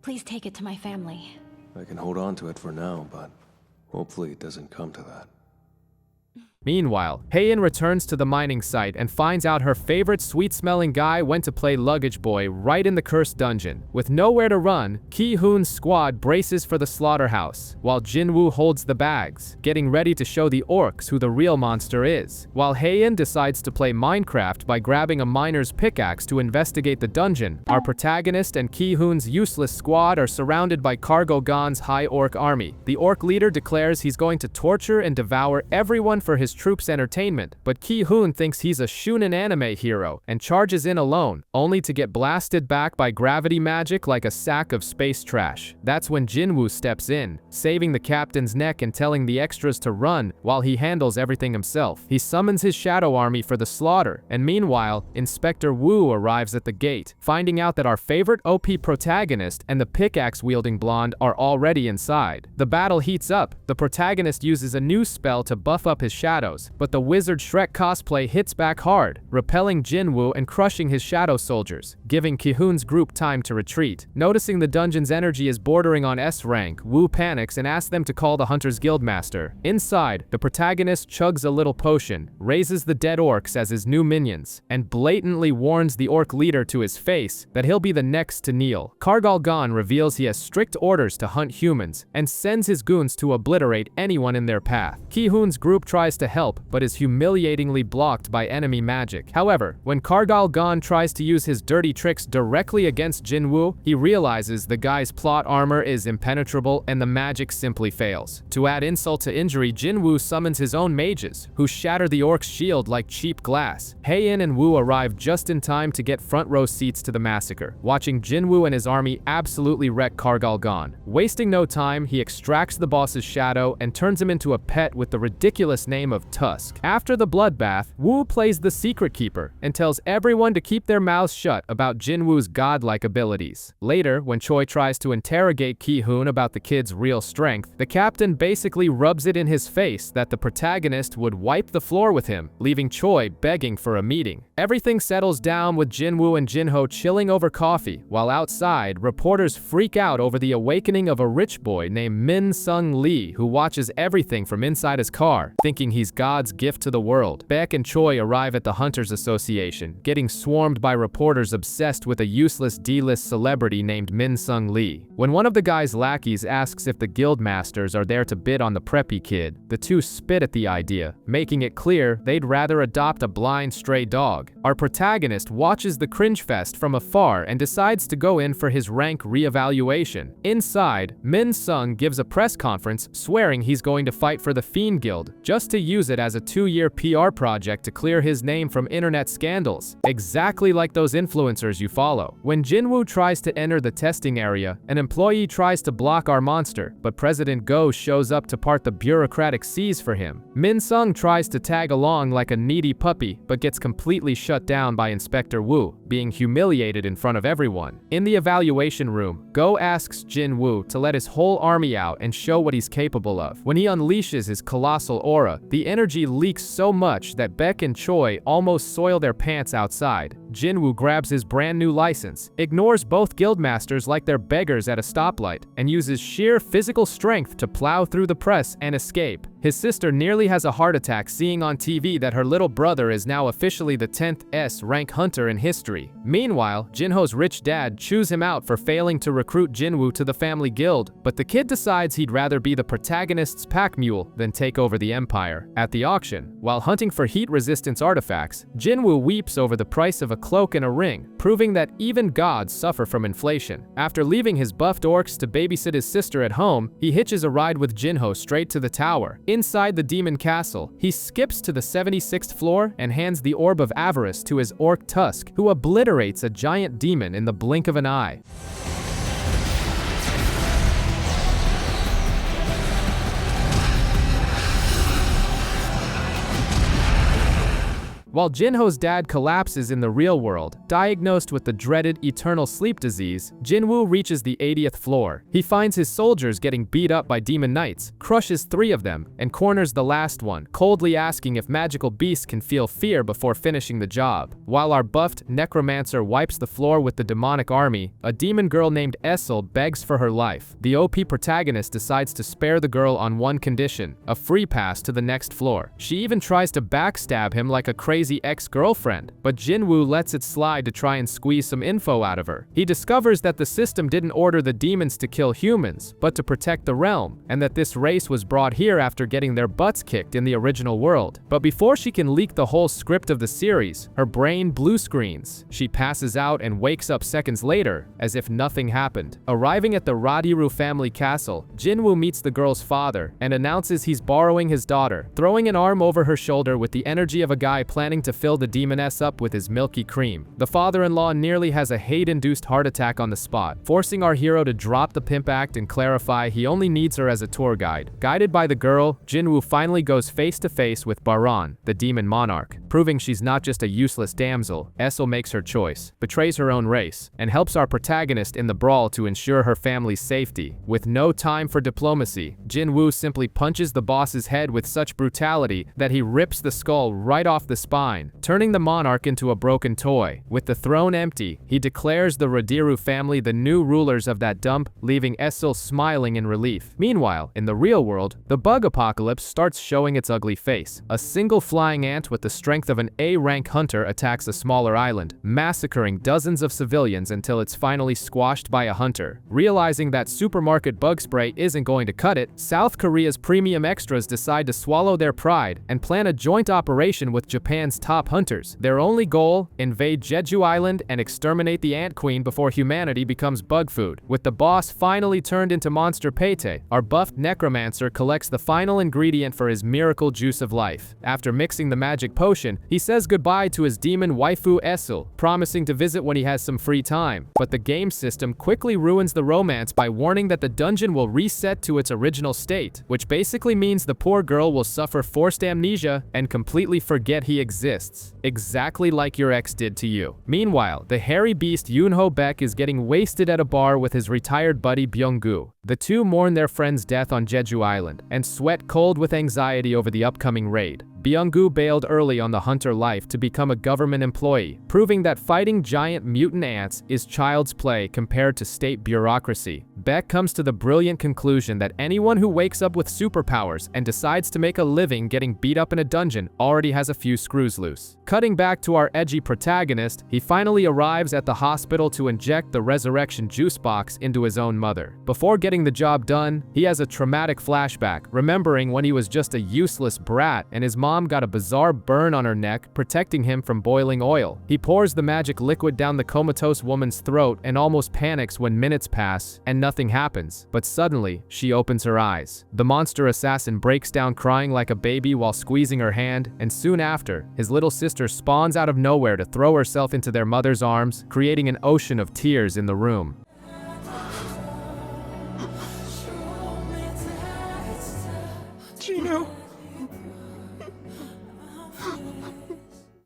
Please take it to my family. I can hold on to it for now, but hopefully it doesn't come to that. Meanwhile, Haein returns to the mining site and finds out her favorite sweet-smelling guy went to play luggage boy right in the cursed dungeon. With nowhere to run, Ki-hoon's squad braces for the slaughterhouse, while Jinwoo holds the bags, getting ready to show the orcs who the real monster is. While Haein decides to play Minecraft by grabbing a miner's pickaxe to investigate the dungeon, our protagonist and Ki-hoon's useless squad are surrounded by Kargalgon's high orc army. The orc leader declares he's going to torture and devour everyone for his troops' entertainment, but Ki-hoon thinks he's a shonen anime hero and charges in alone, only to get blasted back by gravity magic like a sack of space trash. That's when Jinwoo steps in, saving the captain's neck and telling the extras to run while he handles everything himself. He summons his shadow army for the slaughter, and meanwhile, Inspector Wu arrives at the gate, finding out that our favorite OP protagonist and the pickaxe-wielding blonde are already inside. The battle heats up. The protagonist uses a new spell to buff up his shadow, but the Wizard Shrek cosplay hits back hard, repelling Jinwoo and crushing his shadow soldiers, giving Ki-hoon's group time to retreat. Noticing the dungeon's energy is bordering on S rank, Wu panics and asks them to call the Hunter's Guildmaster. Inside, the protagonist chugs a little potion, raises the dead orcs as his new minions, and blatantly warns the orc leader to his face that he'll be the next to kneel. Kargalgon reveals he has strict orders to hunt humans, and sends his goons to obliterate anyone in their path. Ki-hoon's group tries to help, but is humiliatingly blocked by enemy magic. However, when Kargalgon tries to use his dirty tricks directly against Jinwoo, he realizes the guy's plot armor is impenetrable and the magic simply fails. To add insult to injury, Jinwoo summons his own mages, who shatter the orc's shield like cheap glass. Haein and Wu arrive just in time to get front row seats to the massacre, watching Jinwoo and his army absolutely wreck Kargalgon. Wasting no time, he extracts the boss's shadow and turns him into a pet with the ridiculous name of Tusk. After the bloodbath, Wu plays the secret keeper and tells everyone to keep their mouths shut about Jinwoo's godlike abilities. Later, when Choi tries to interrogate Ki-hoon about the kid's real strength, the captain basically rubs it in his face that the protagonist would wipe the floor with him, leaving Choi begging for a meeting. Everything settles down with Jinwoo and Jinho chilling over coffee, while outside, reporters freak out over the awakening of a rich boy named Min Sung Lee who watches everything from inside his car, thinking he's God's gift to the world. Baek and Choi arrive at the Hunters Association, getting swarmed by reporters obsessed with a useless D-list celebrity named Min Sung Lee. When one of the guy's lackeys asks if the guild masters are there to bid on the preppy kid, the two spit at the idea, making it clear they'd rather adopt a blind stray dog. Our protagonist watches the cringe fest from afar and decides to go in for his rank re-evaluation. Inside, Min Sung gives a press conference swearing he's going to fight for the Fiend Guild, just to use it as a 2-year PR project to clear his name from internet scandals, exactly like those influencers you follow. When Jinwoo tries to enter the testing area, an employee tries to block our monster, but President Go shows up to part the bureaucratic seas for him. Min Sung tries to tag along like a needy puppy, but gets completely shut down by Inspector Wu, being humiliated in front of everyone. In the evaluation room, Go asks Jinwoo to let his whole army out and show what he's capable of. When he unleashes his colossal aura, the energy leaks so much that Baek and Choi almost soil their pants outside. Jinwoo grabs his brand new license, ignores both guildmasters like they're beggars at a stoplight, and uses sheer physical strength to plow through the press and escape. His sister nearly has a heart attack seeing on TV that her little brother is now officially the 10th S rank hunter in history. Meanwhile, Jinho's rich dad chews him out for failing to recruit Jinwoo to the family guild, but the kid decides he'd rather be the protagonist's pack mule than take over the empire. At the auction, while hunting for heat resistance artifacts, Jinwoo weeps over the price of a cloak and a ring, proving that even gods suffer from inflation. After leaving his buffed orcs to babysit his sister at home, he hitches a ride with Jinho straight to the tower. Inside the demon castle, he skips to the 76th floor and hands the Orb of Avarice to his orc Tusk, who obliterates a giant demon in the blink of an eye. While Jinho's dad collapses in the real world, diagnosed with the dreaded eternal sleep disease, Jinwoo reaches the 80th floor. He finds his soldiers getting beat up by demon knights, crushes 3 of them, and corners the last one, coldly asking if magical beasts can feel fear before finishing the job. While our buffed necromancer wipes the floor with the demonic army, a demon girl named Essel begs for her life. The OP protagonist decides to spare the girl on one condition: a free pass to the next floor. She even tries to backstab him like a crazy ex-girlfriend, but Jinwoo lets it slide to try and squeeze some info out of her. He discovers that the system didn't order the demons to kill humans, but to protect the realm, and that this race was brought here after getting their butts kicked in the original world. But before she can leak the whole script of the series, her brain blue screens. She passes out and wakes up seconds later, as if nothing happened. Arriving at the Radiru family castle, Jinwoo meets the girl's father and announces he's borrowing his daughter, throwing an arm over her shoulder with the energy of a guy planning to fill the demoness up with his milky cream. The father-in-law nearly has a hate-induced heart attack on the spot, forcing our hero to drop the pimp act and clarify he only needs her as a tour guide. Guided by the girl, Jinwoo finally goes face-to-face with Baran, the demon monarch. Proving she's not just a useless damsel, Essel makes her choice, betrays her own race, and helps our protagonist in the brawl to ensure her family's safety. With no time for diplomacy, Jinwoo simply punches the boss's head with such brutality that he rips the skull right off the spine, turning the monarch into a broken toy. With the throne empty, he declares the Radiru family the new rulers of that dump, leaving Essel smiling in relief. Meanwhile, in the real world, the bug apocalypse starts showing its ugly face. A single flying ant with the strength of an A-rank hunter attacks a smaller island, massacring dozens of civilians until it's finally squashed by a hunter. Realizing that supermarket bug spray isn't going to cut it, South Korea's premium extras decide to swallow their pride and plan a joint operation with Japan's Japan's top hunters. Their only goal: invade Jeju Island and exterminate the Ant Queen before humanity becomes bug food. With the boss finally turned into Monster Pate, our buffed necromancer collects the final ingredient for his miracle juice of life. After mixing the magic potion, he says goodbye to his demon waifu Esil, promising to visit when he has some free time. But the game system quickly ruins the romance by warning that the dungeon will reset to its original state, which basically means the poor girl will suffer forced amnesia and completely forget he exists, exactly like your ex did to you. Meanwhile, the hairy beast Yoonho Baek is getting wasted at a bar with his retired buddy Byung-gu. The two mourn their friend's death on Jeju Island and sweat cold with anxiety over the upcoming raid. Byung-gu bailed early on the hunter life to become a government employee, proving that fighting giant mutant ants is child's play compared to state bureaucracy. Baek comes to the brilliant conclusion that anyone who wakes up with superpowers and decides to make a living getting beat up in a dungeon already has a few screws loose. Cutting back to our edgy protagonist, he finally arrives at the hospital to inject the resurrection juice box into his own mother. Before getting the job done, he has a traumatic flashback, remembering when he was just a useless brat and his mom got a bizarre burn on her neck, protecting him from boiling oil. He pours the magic liquid down the comatose woman's throat and almost panics when minutes pass and nothing happens. But suddenly, she opens her eyes. The monster assassin breaks down crying like a baby while squeezing her hand, and soon after, his little sister spawns out of nowhere to throw herself into their mother's arms, creating an ocean of tears in the room. Gino.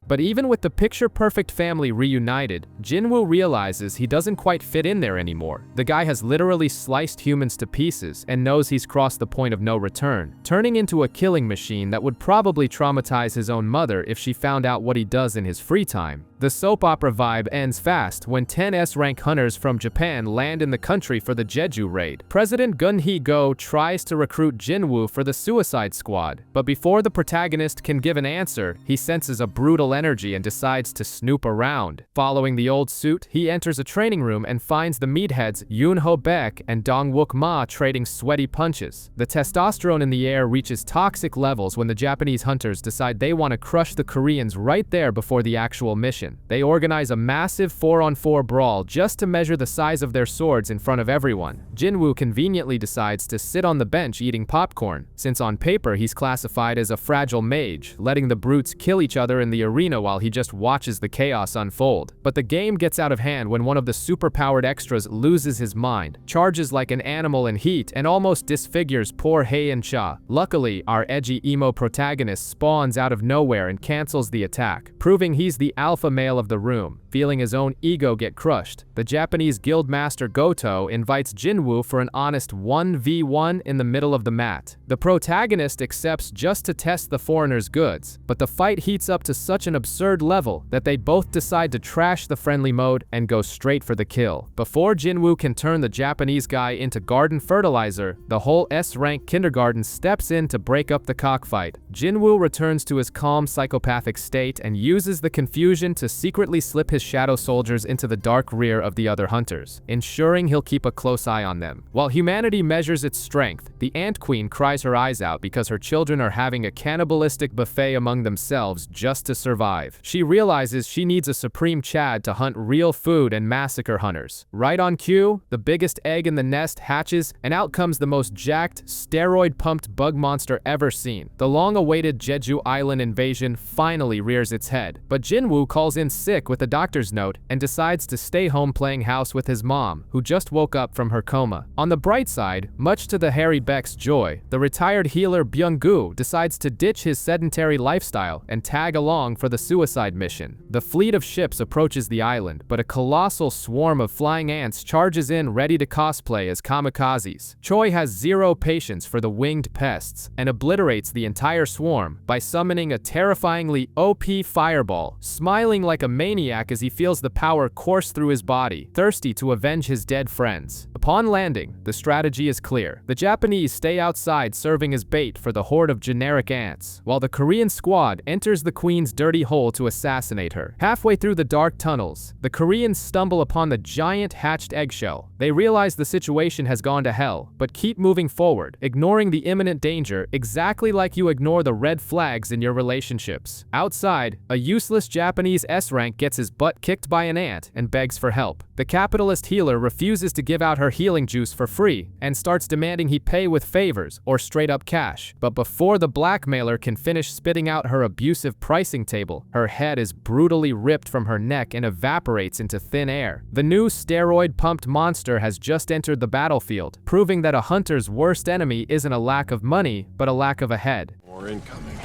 But even with the picture-perfect family reunited, Jinwoo realizes he doesn't quite fit in there anymore. The guy has literally sliced humans to pieces and knows he's crossed the point of no return, turning into a killing machine that would probably traumatize his own mother if she found out what he does in his free time. The soap opera vibe ends fast when 10 S-rank hunters from Japan land in the country for the Jeju raid. President Gun Hee-go tries to recruit Jinwoo for the Suicide Squad, but before the protagonist can give an answer, he senses a brutal energy and decides to snoop around. Following the old suit, he enters a training room and finds the meatheads Yoonho Baek and Dong-wook Ma trading sweaty punches. The testosterone in the air reaches toxic levels when the Japanese hunters decide they want to crush the Koreans right there before the actual mission. They organize a massive 4-on-4 brawl just to measure the size of their swords in front of everyone. Jinwoo conveniently decides to sit on the bench eating popcorn, since on paper he's classified as a fragile mage, letting the brutes kill each other in the arena while he just watches the chaos unfold. But the game gets out of hand when one of the superpowered extras loses his mind, charges like an animal in heat, and almost disfigures poor Hae-in-cha. Luckily, our edgy emo protagonist spawns out of nowhere and cancels the attack, proving he's the alpha male of the room. Feeling his own ego get crushed, the Japanese guildmaster Goto invites Jinwoo for an honest 1v1 in the middle of the mat. The protagonist accepts just to test the foreigner's goods, but the fight heats up to such an absurd level that they both decide to trash the friendly mode and go straight for the kill. Before Jinwoo can turn the Japanese guy into garden fertilizer, the whole S-rank kindergarten steps in to break up the cockfight. Jinwoo returns to his calm psychopathic state and uses the confusion to secretly slip his shadow soldiers into the dark rear of the other hunters, ensuring he'll keep a close eye on them. While humanity measures its strength, the Ant Queen cries her eyes out because her children are having a cannibalistic buffet among themselves just to survive. She realizes she needs a supreme Chad to hunt real food and massacre hunters. Right on cue, the biggest egg in the nest hatches, and out comes the most jacked, steroid-pumped bug monster ever seen. The long-awaited Jeju Island invasion finally rears its head, but Jinwoo calls in sick with a doctor's note and decides to stay home playing house with his mom, who just woke up from her coma. On the bright side, much to the Harry Beck's joy, the retired healer Byung-gu decides to ditch his sedentary lifestyle and tag along for the suicide mission. The fleet of ships approaches the island, but a colossal swarm of flying ants charges in ready to cosplay as kamikazes. Choi has zero patience for the winged pests and obliterates the entire swarm by summoning a terrifyingly OP fireball, smiling like a maniac as he feels the power course through his body, thirsty to avenge his dead friends. Upon landing, the strategy is clear. The Japanese stay outside serving as bait for the horde of generic ants, while the Korean squad enters the Queen's dirty hole to assassinate her. Halfway through the dark tunnels, the Koreans stumble upon the giant hatched eggshell. They realize the situation has gone to hell, but keep moving forward, ignoring the imminent danger exactly like you ignore the red flags in your relationships. Outside, a useless Japanese S-rank gets his butt kicked by an ant and begs for help. The capitalist healer refuses to give out her healing juice for free and starts demanding he pay with favors or straight up cash. But before the blackmailer can finish spitting out her abusive pricing table, her head is brutally ripped from her neck and evaporates into thin air. The new steroid-pumped monster has just entered the battlefield, proving that a hunter's worst enemy isn't a lack of money, but a lack of a head. More incoming.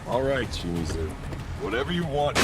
All right, Shimizu. Whatever you want.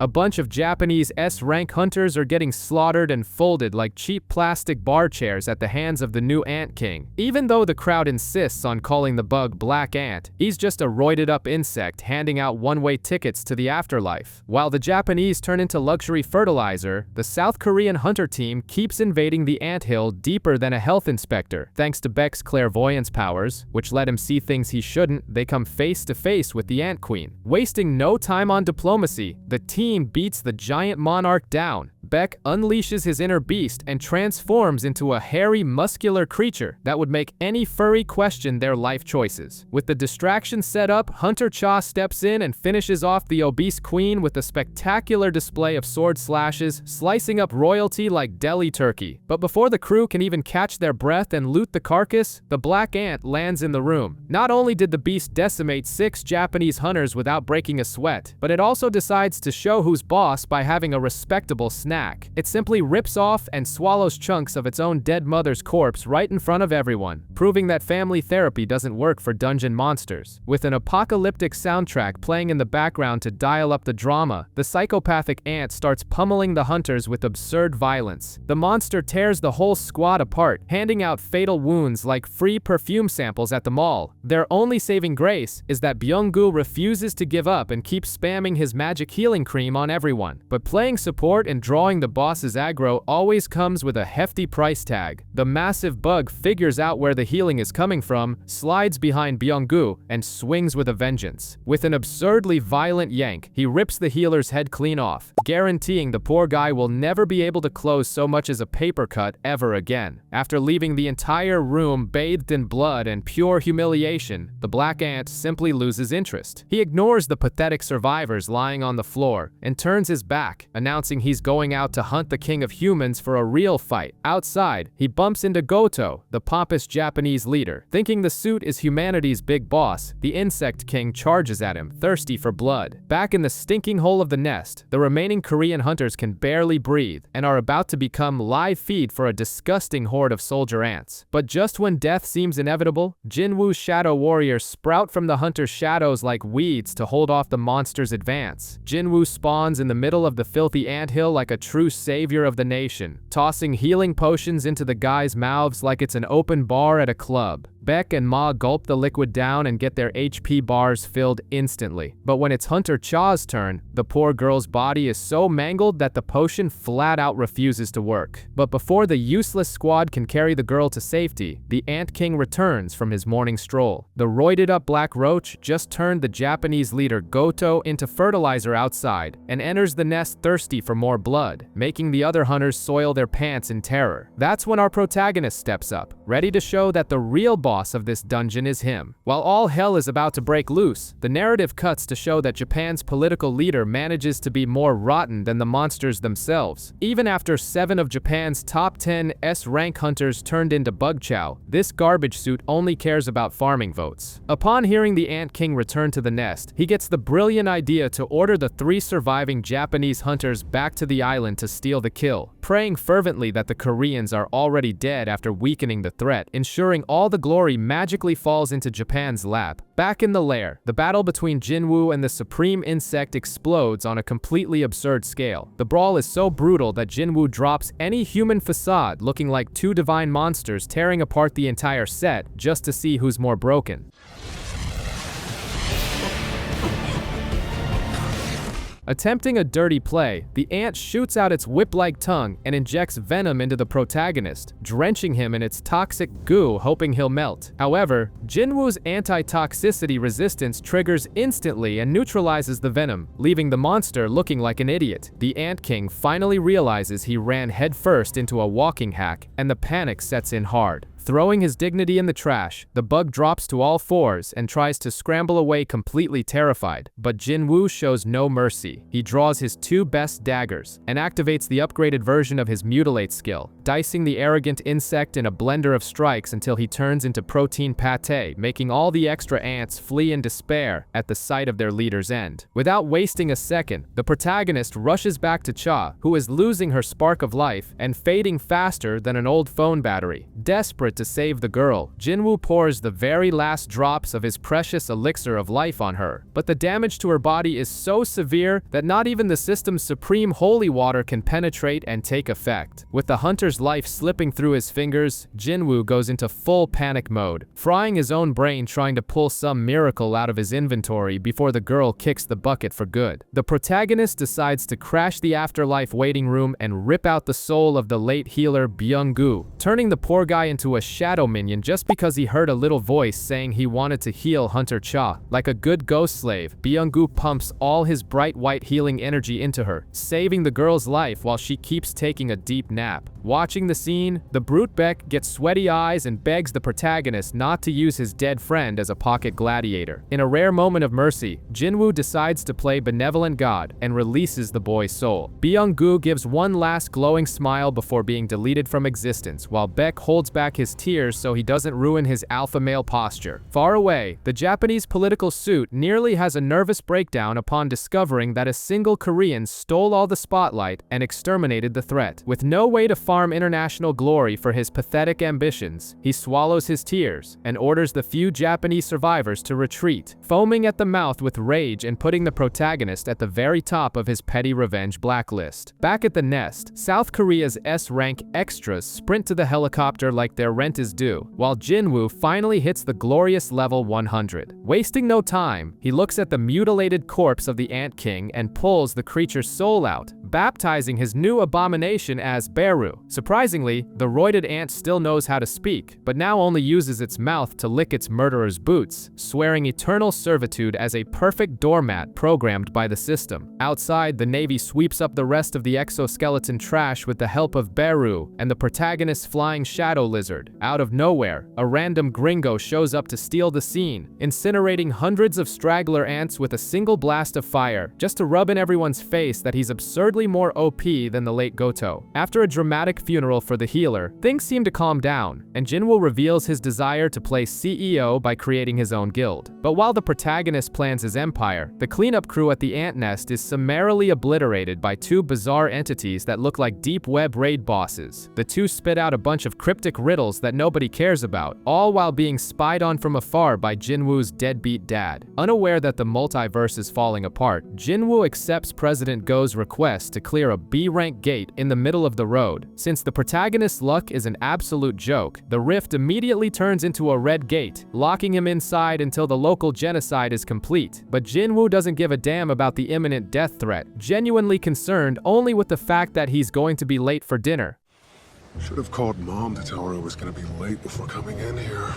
A bunch of Japanese S-rank hunters are getting slaughtered and folded like cheap plastic bar chairs at the hands of the new Ant King. Even though the crowd insists on calling the bug Black Ant, he's just a roided-up insect handing out one-way tickets to the afterlife. While the Japanese turn into luxury fertilizer, the South Korean hunter team keeps invading the anthill deeper than a health inspector. Thanks to Beck's clairvoyance powers, which let him see things he shouldn't, they come face to face with the Ant Queen. Wasting no time on diplomacy, the team beats the giant monarch down. Beck unleashes his inner beast and transforms into a hairy, muscular creature that would make any furry question their life choices. With the distraction set up, Hunter Cha steps in and finishes off the obese queen with a spectacular display of sword slashes, slicing up royalty like deli turkey. But before the crew can even catch their breath and loot the carcass, the Black Ant lands in the room. Not only did the beast decimate 6 Japanese hunters without breaking a sweat, but it also decides to show who's boss by having a respectable snack. It simply rips off and swallows chunks of its own dead mother's corpse right in front of everyone, proving that family therapy doesn't work for dungeon monsters. With an apocalyptic soundtrack playing in the background to dial up the drama, the psychopathic ant starts pummeling the hunters with absurd violence. The monster tears the whole squad apart, handing out fatal wounds like free perfume samples at the mall. Their only saving grace is that Byung-gu refuses to give up and keeps spamming his magic healing cream on everyone. But playing support and drawing the boss's aggro always comes with a hefty price tag. The massive bug figures out where the healing is coming from, slides behind Byung-gu, and swings with a vengeance. With an absurdly violent yank, he rips the healer's head clean off, guaranteeing the poor guy will never be able to close so much as a paper cut ever again. After leaving the entire room bathed in blood and pure humiliation, the Black Ant simply loses interest. He ignores the pathetic survivors lying on the floor and turns his back, announcing he's going out to hunt the king of humans for a real fight. Outside, he bumps into Goto, the pompous Japanese leader. Thinking the suit is humanity's big boss, the insect king charges at him, thirsty for blood. Back in the stinking hole of the nest, the remaining Korean hunters can barely breathe and are about to become live feed for a disgusting horde of soldier ants. But just when death seems inevitable, Jinwoo's shadow warriors sprout from the hunter's shadows like weeds to hold off the monster's advance. Jinwoo spawns in the middle of the filthy anthill like a true savior of the nation, tossing healing potions into the guys' mouths like it's an open bar at a club. Beck and Ma gulp the liquid down and get their HP bars filled instantly. But when it's Hunter Cha's turn, the poor girl's body is so mangled that the potion flat out refuses to work. But before the useless squad can carry the girl to safety, the Ant King returns from his morning stroll. The roided-up Black Roach just turned the Japanese leader Goto into fertilizer outside and enters the nest thirsty for more blood, making the other hunters soil their pants in terror. That's when our protagonist steps up, ready to show that the real boss of this dungeon is him. While all hell is about to break loose, the narrative cuts to show that Japan's political leader manages to be more rotten than the monsters themselves. Even after 7 of Japan's top 10 S-rank hunters turned into Bug Chow, this garbage suit only cares about farming votes. Upon hearing the Ant King return to the nest, he gets the brilliant idea to order the 3 surviving Japanese hunters back to the island to steal the kill, praying fervently that the Koreans are already dead after weakening the threat, ensuring all the glory magically falls into Japan's lap. Back in the lair, the battle between Jinwoo and the supreme insect explodes on a completely absurd scale. The brawl is so brutal that Jinwoo drops any human facade, looking like 2 divine monsters tearing apart the entire set just to see who's more broken. Attempting a dirty play, the ant shoots out its whip-like tongue and injects venom into the protagonist, drenching him in its toxic goo, hoping he'll melt. However, Jinwoo's anti-toxicity resistance triggers instantly and neutralizes the venom, leaving the monster looking like an idiot. The Ant King finally realizes he ran headfirst into a walking hack, and the panic sets in hard. Throwing his dignity in the trash, the bug drops to all fours and tries to scramble away completely terrified, but Jinwoo shows no mercy. He draws his 2 best daggers and activates the upgraded version of his mutilate skill, dicing the arrogant insect in a blender of strikes until he turns into protein pate, making all the extra ants flee in despair at the sight of their leader's end. Without wasting a second, the protagonist rushes back to Cha, who is losing her spark of life and fading faster than an old phone battery. Desperate to save the girl, Jinwoo pours the very last drops of his precious elixir of life on her, but the damage to her body is so severe that not even the system's supreme holy water can penetrate and take effect. With the hunter's life slipping through his fingers, Jinwoo goes into full panic mode, frying his own brain trying to pull some miracle out of his inventory before the girl kicks the bucket for good. The protagonist decides to crash the afterlife waiting room and rip out the soul of the late healer Byung-gu, turning the poor guy into a shadow minion just because he heard a little voice saying he wanted to heal Hunter Cha. Like a good ghost slave, Byung-gu pumps all his bright white healing energy into her, saving the girl's life while she keeps taking a deep nap. Watching the scene, the brute Beck gets sweaty eyes and begs the protagonist not to use his dead friend as a pocket gladiator. In a rare moment of mercy, Jinwoo decides to play benevolent god and releases the boy's soul. Byung-gu gives one last glowing smile before being deleted from existence, while Beck holds back his tears so he doesn't ruin his alpha male posture. Far away, the Japanese political suit nearly has a nervous breakdown upon discovering that a single Korean stole all the spotlight and exterminated the threat. With no way to farm international glory for his pathetic ambitions, he swallows his tears and orders the few Japanese survivors to retreat, foaming at the mouth with rage and putting the protagonist at the very top of his petty revenge blacklist. Back at the nest, South Korea's S-rank extras sprint to the helicopter like their rent is due, while Jinwoo finally hits the glorious level 100. Wasting no time, he looks at the mutilated corpse of the Ant King and pulls the creature's soul out, baptizing his new abomination as Beru. Surprisingly, the roided ant still knows how to speak, but now only uses its mouth to lick its murderer's boots, swearing eternal servitude as a perfect doormat programmed by the system. Outside, the Navy sweeps up the rest of the exoskeleton trash with the help of Beru and the protagonist's flying shadow lizard. Out of nowhere, a random gringo shows up to steal the scene, incinerating hundreds of straggler ants with a single blast of fire, just to rub in everyone's face that he's absurdly more OP than the late Goto. After a dramatic funeral for the healer, things seem to calm down, and Jinwoo reveals his desire to play CEO by creating his own guild. But while the protagonist plans his empire, the cleanup crew at the ant nest is summarily obliterated by 2 bizarre entities that look like deep web raid bosses. The 2 spit out a bunch of cryptic riddles that nobody cares about, all while being spied on from afar by Jinwoo's deadbeat dad. Unaware that the multiverse is falling apart, Jinwoo accepts President Go's request to clear a B-rank gate in the middle of the road. Since the protagonist's luck is an absolute joke, the rift immediately turns into a red gate, locking him inside until the local genocide is complete. But Jinwoo doesn't give a damn about the imminent death threat, genuinely concerned only with the fact that he's going to be late for dinner. Should have called Mom to tell her I was gonna be late before coming in here.